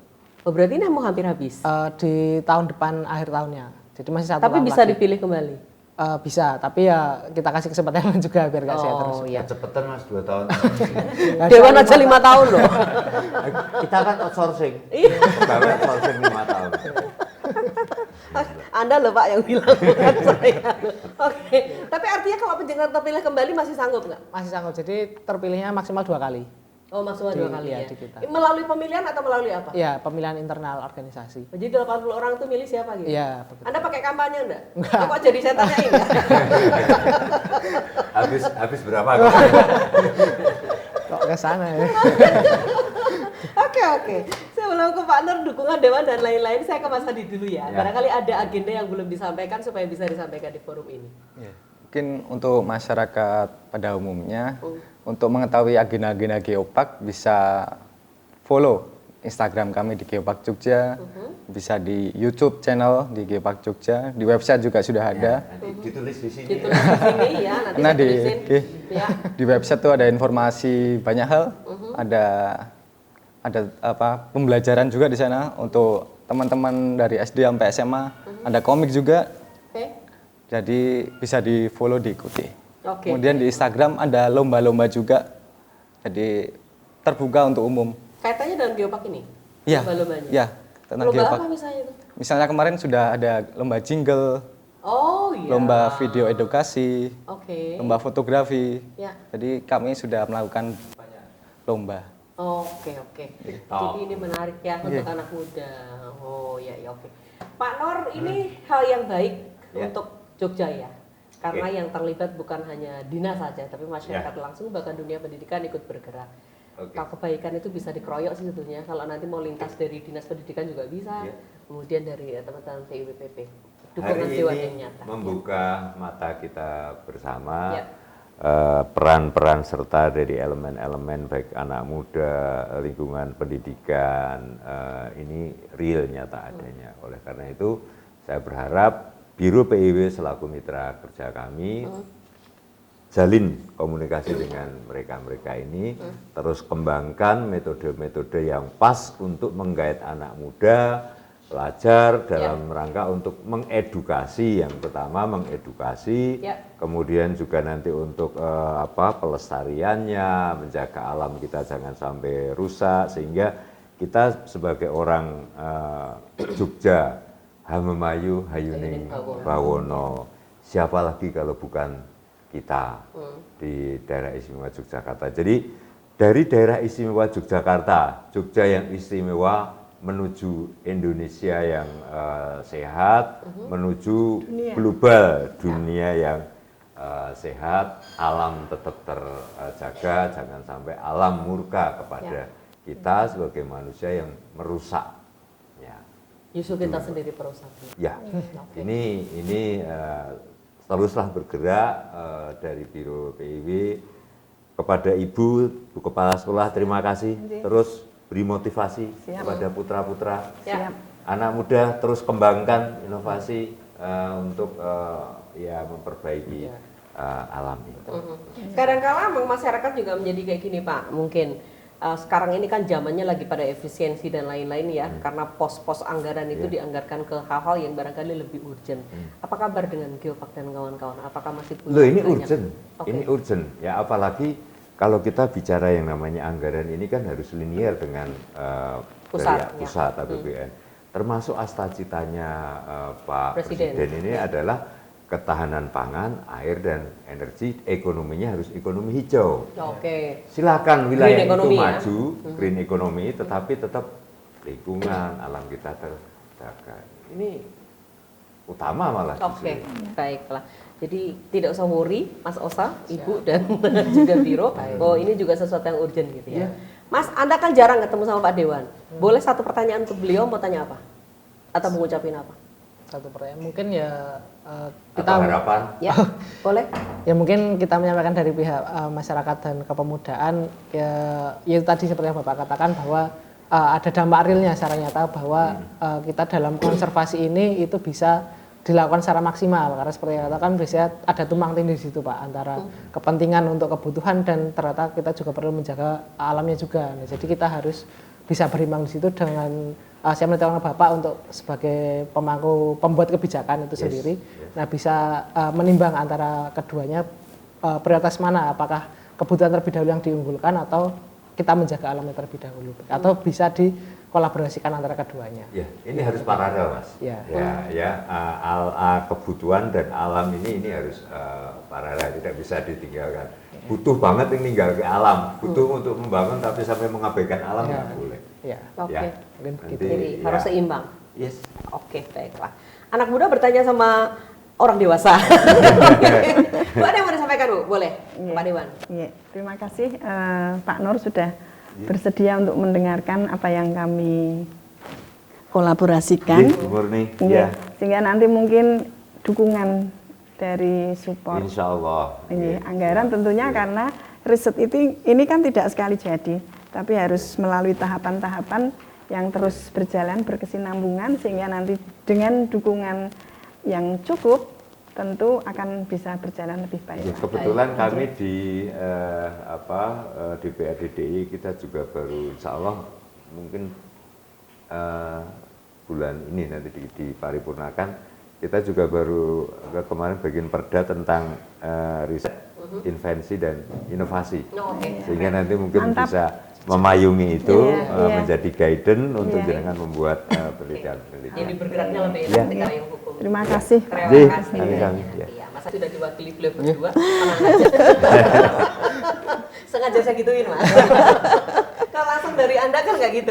Oh, berarti ini mau hampir habis. Di tahun depan akhir tahunnya. Jadi masih 1 Tapi tahun bisa lagi. dipilih kembali. Bisa, tapi ya kita kasih kesempatan juga biar nggak saya terus. Oh iya. cepetan Mas 2 tahun. Dewan aja 5 tahun loh. Kita kan outsourcing. Iya. Pegawai outsourcing 5 tahun. Anda loh Pak yang bilang bukan saya. Oke. Tapi artinya kalau penjenengan terpilih kembali masih sanggup nggak? Masih sanggup, jadi terpilihnya maksimal 2 kali. Oh, maksimal 2 kali iya, ya. di kita. Melalui pemilihan atau melalui apa? Ya, pemilihan internal organisasi. Jadi 80 orang itu milih siapa gitu? Iya, betul. Anda pakai kampanye enggak? Kok jadi saya tanyain ya? Habis berapa? Kok ke sana ya? Oke. Sebelum ke Pak Nur, dukungan Dewan dan lain-lain, saya ke Mas Hadi dulu ya. Barangkali ada agenda yang belum disampaikan supaya bisa disampaikan di forum ini. Ya, mungkin untuk masyarakat pada umumnya, untuk mengetahui agenda-agenda Geopark bisa follow Instagram kami di Geopark Jogja, bisa di YouTube channel di Geopark Jogja, di website juga sudah ada. Ditulis di sini. Ditulis di sini ya, nanti Nah, saya tulisin. Ya. di website tuh ada informasi banyak hal, ada apa pembelajaran juga di sana untuk teman-teman dari SD sampai SMA, ada komik juga. Oke. Jadi bisa di follow, diikuti. Oke. Kemudian di Instagram ada lomba-lomba juga, jadi terbuka untuk umum. Kaitannya dengan Geopark ini? Iya, Lomba-lombanya? iya, tentang Lomba Geopark. apa misalnya itu? Misalnya kemarin sudah ada lomba jingle, Oh iya. lomba video edukasi, Oke. lomba fotografi. Ya. Jadi kami sudah melakukan banyak lomba. Oke. Jadi ini menarik ya untuk anak muda. Oh ya, oke. Pak Nur, ini hal yang baik untuk Jogja ya. Karena yang terlibat bukan hanya dinas saja, tapi masyarakat langsung, bahkan dunia pendidikan ikut bergerak. Kalau kebaikan itu bisa dikeroyok sih sebetulnya. Kalau nanti mau lintas dari dinas pendidikan juga bisa. Kemudian dari teman-teman PIWPP. Dukungan Hari Dewan ini yang nyata. membuka mata kita bersama. Peran-peran serta dari elemen-elemen baik anak muda, lingkungan pendidikan, ini real nyata adanya. Oleh karena itu saya berharap Biro PIW selaku mitra kerja kami jalin komunikasi dengan mereka-mereka ini, terus kembangkan metode-metode yang pas untuk menggait anak muda, pelajar dalam rangka untuk mengedukasi, yang pertama mengedukasi, kemudian juga nanti untuk pelestariannya, menjaga alam kita jangan sampai rusak, sehingga kita sebagai orang Jogja, Hamemayu Hayuning Bawono, siapa lagi kalau bukan kita di daerah istimewa Yogyakarta. Jadi dari daerah istimewa Yogyakarta, Jogja yang istimewa menuju Indonesia yang sehat, menuju global dunia yang sehat, alam tetap terjaga, jangan sampai alam murka kepada kita sebagai manusia yang merusak. Ya. Justru kita sendiri perusahaan. Ya, ini teruslah bergerak dari Biro PIW kepada Ibu Kepala Sekolah, terima kasih. Terus beri motivasi kepada putra-putra, anak muda, terus kembangkan inovasi untuk memperbaiki alam itu. Kadang-kala masyarakat juga menjadi kayak gini Pak, mungkin sekarang ini kan zamannya lagi pada efisiensi dan lain-lain ya, karena pos-pos anggaran itu dianggarkan ke hal-hal yang barangkali lebih urgent. Apa kabar dengan Geopark dan kawan-kawan? Apakah masih punya Loh, ini banyak? urgent, ini urgent. Ya apalagi kalau kita bicara yang namanya anggaran ini kan harus linier dengan Pusat, dari pusat APBN. termasuk cita-citanya Pak Presiden. Presiden ini adalah ketahanan pangan, air dan energi, ekonominya harus ekonomi hijau. Oke. Silakan wilayah Green itu economy, ya. maju, green economy, tetapi tetap lingkungan, alam kita terjaga. Ini utama malah. Oke, justru. baiklah. Jadi tidak usah worry, Mas Osa, Ibu dan juga Biro. Oh, ini juga sesuatu yang urgent gitu ya. Mas, Anda kan jarang ketemu sama Pak Dewan. Boleh satu pertanyaan untuk beliau, mau tanya apa? Atau mau ngucapin apa? Satu pertanyaan mungkin ya Atau harapan. Ya, boleh. ya mungkin kita menyampaikan dari pihak masyarakat dan kepemudaan ya itu tadi seperti yang Bapak katakan bahwa ada dampak realnya secara nyata bahwa kita dalam konservasi ini itu bisa dilakukan secara maksimal karena seperti yang katakan biasanya ada tumpang tindih di situ Pak antara kepentingan untuk kebutuhan dan ternyata kita juga perlu menjaga alamnya juga. Nah, jadi kita harus bisa berimbang di situ dengan saya minta tolong Bapak untuk sebagai pemangku pembuat kebijakan itu sendiri. Nah, bisa menimbang antara keduanya prioritas mana, apakah kebutuhan terlebih dahulu yang diunggulkan atau kita menjaga alamnya terlebih dahulu atau bisa dikolaborasikan antara keduanya. Ya, ini harus paralel, Mas. Ya. Kebutuhan dan alam ini harus paralel, tidak bisa ditinggalkan. Butuh banget meninggal ke alam, butuh untuk membangun tapi sampai mengabaikan alam nggak boleh. Ya. Oke. Ya. Mungkin begitu. Jadi harus seimbang. Yes. Oke, baiklah. Anak muda bertanya sama orang dewasa. Bu, ada yang mau disampaikan, Bu? Boleh, Pak Dewan. Iya, terima kasih Pak Nur sudah bersedia untuk mendengarkan apa yang kami kolaborasikan. Bu Murni. Iya, Ya. sehingga nanti mungkin dukungan dari support Insya Allah. ini anggaran tentunya karena riset ini kan tidak sekali jadi, tapi harus melalui tahapan-tahapan yang terus berjalan berkesinambungan sehingga nanti dengan dukungan yang cukup tentu akan bisa berjalan lebih baik. Ya, kebetulan kami di DPRD DI kita juga baru insya Allah mungkin bulan ini nanti diparipurnakan kita juga baru kemarin bikin perda tentang riset, invensi dan inovasi. Sehingga nanti mungkin Mantap. bisa memayungi itu Iya. menjadi guidance untuk Iya. jenengan membuat penelitian-penelitian. Jadi bergeraknya lebih enak Ya. ketika yang hukum. Terima kasih. Terima Jadi, kasih. kami, ya. Iya, masa sudah diwakili beliau berdua, tenang aja. Sengaja saya gituin, Mas. Kalau langsung dari Anda kan nggak gitu.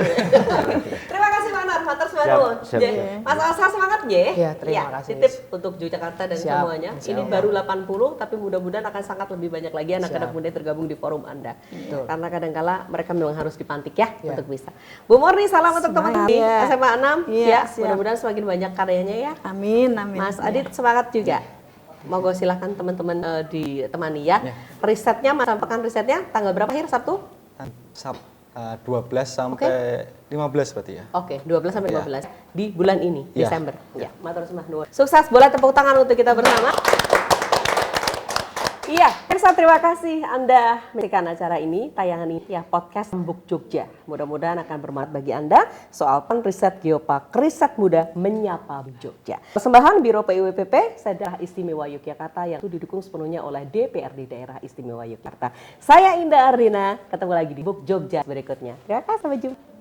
Terima kasih Pak Nar, matur suwun. Siap, Nggih. siap. Mas Asa semangat nggih. Ya, terima kasih. Titip untuk Yogyakarta dan Siap, semuanya. insya Ini Allah. baru 80 tapi mudah-mudahan akan sangat lebih banyak lagi anak-anak Siap. muda yang tergabung di forum Anda. Betul. Karena kadangkala mereka memang harus dipantik ya, Ya. untuk bisa. Bu Murni, salam untuk teman-teman di Semangat. SMA 6 Iya, ya. siap. Mudah-mudahan semakin banyak karyanya ya. Amin, amin. Mas Adit semangat juga. Monggo silahkan teman-teman ditemani ya. Risetnya, Mas sampaikan risetnya tanggal berapa akhir Sabtu? 12 sampai 15 berarti ya. Oke, 12 sampai Ya. 15 di bulan ini, Ya. Desember. Ya, matur sembah nuwun. Sukses, boleh tepuk tangan untuk kita bersama. Iya, pemirsa terima kasih Anda menyaksikan acara ini, tayangan ini ya podcast Rembuk Jogja. Mudah-mudahan akan bermanfaat bagi Anda soal riset Geopark, riset muda menyapa Jogja. Persembahan Biro PIWPP Daerah Istimewa Yogyakarta yang didukung sepenuhnya oleh DPRD Daerah Istimewa Yogyakarta. Saya Indah Ardina, ketemu lagi di Rembuk Jogja berikutnya. Terima kasih, sampai jumpa.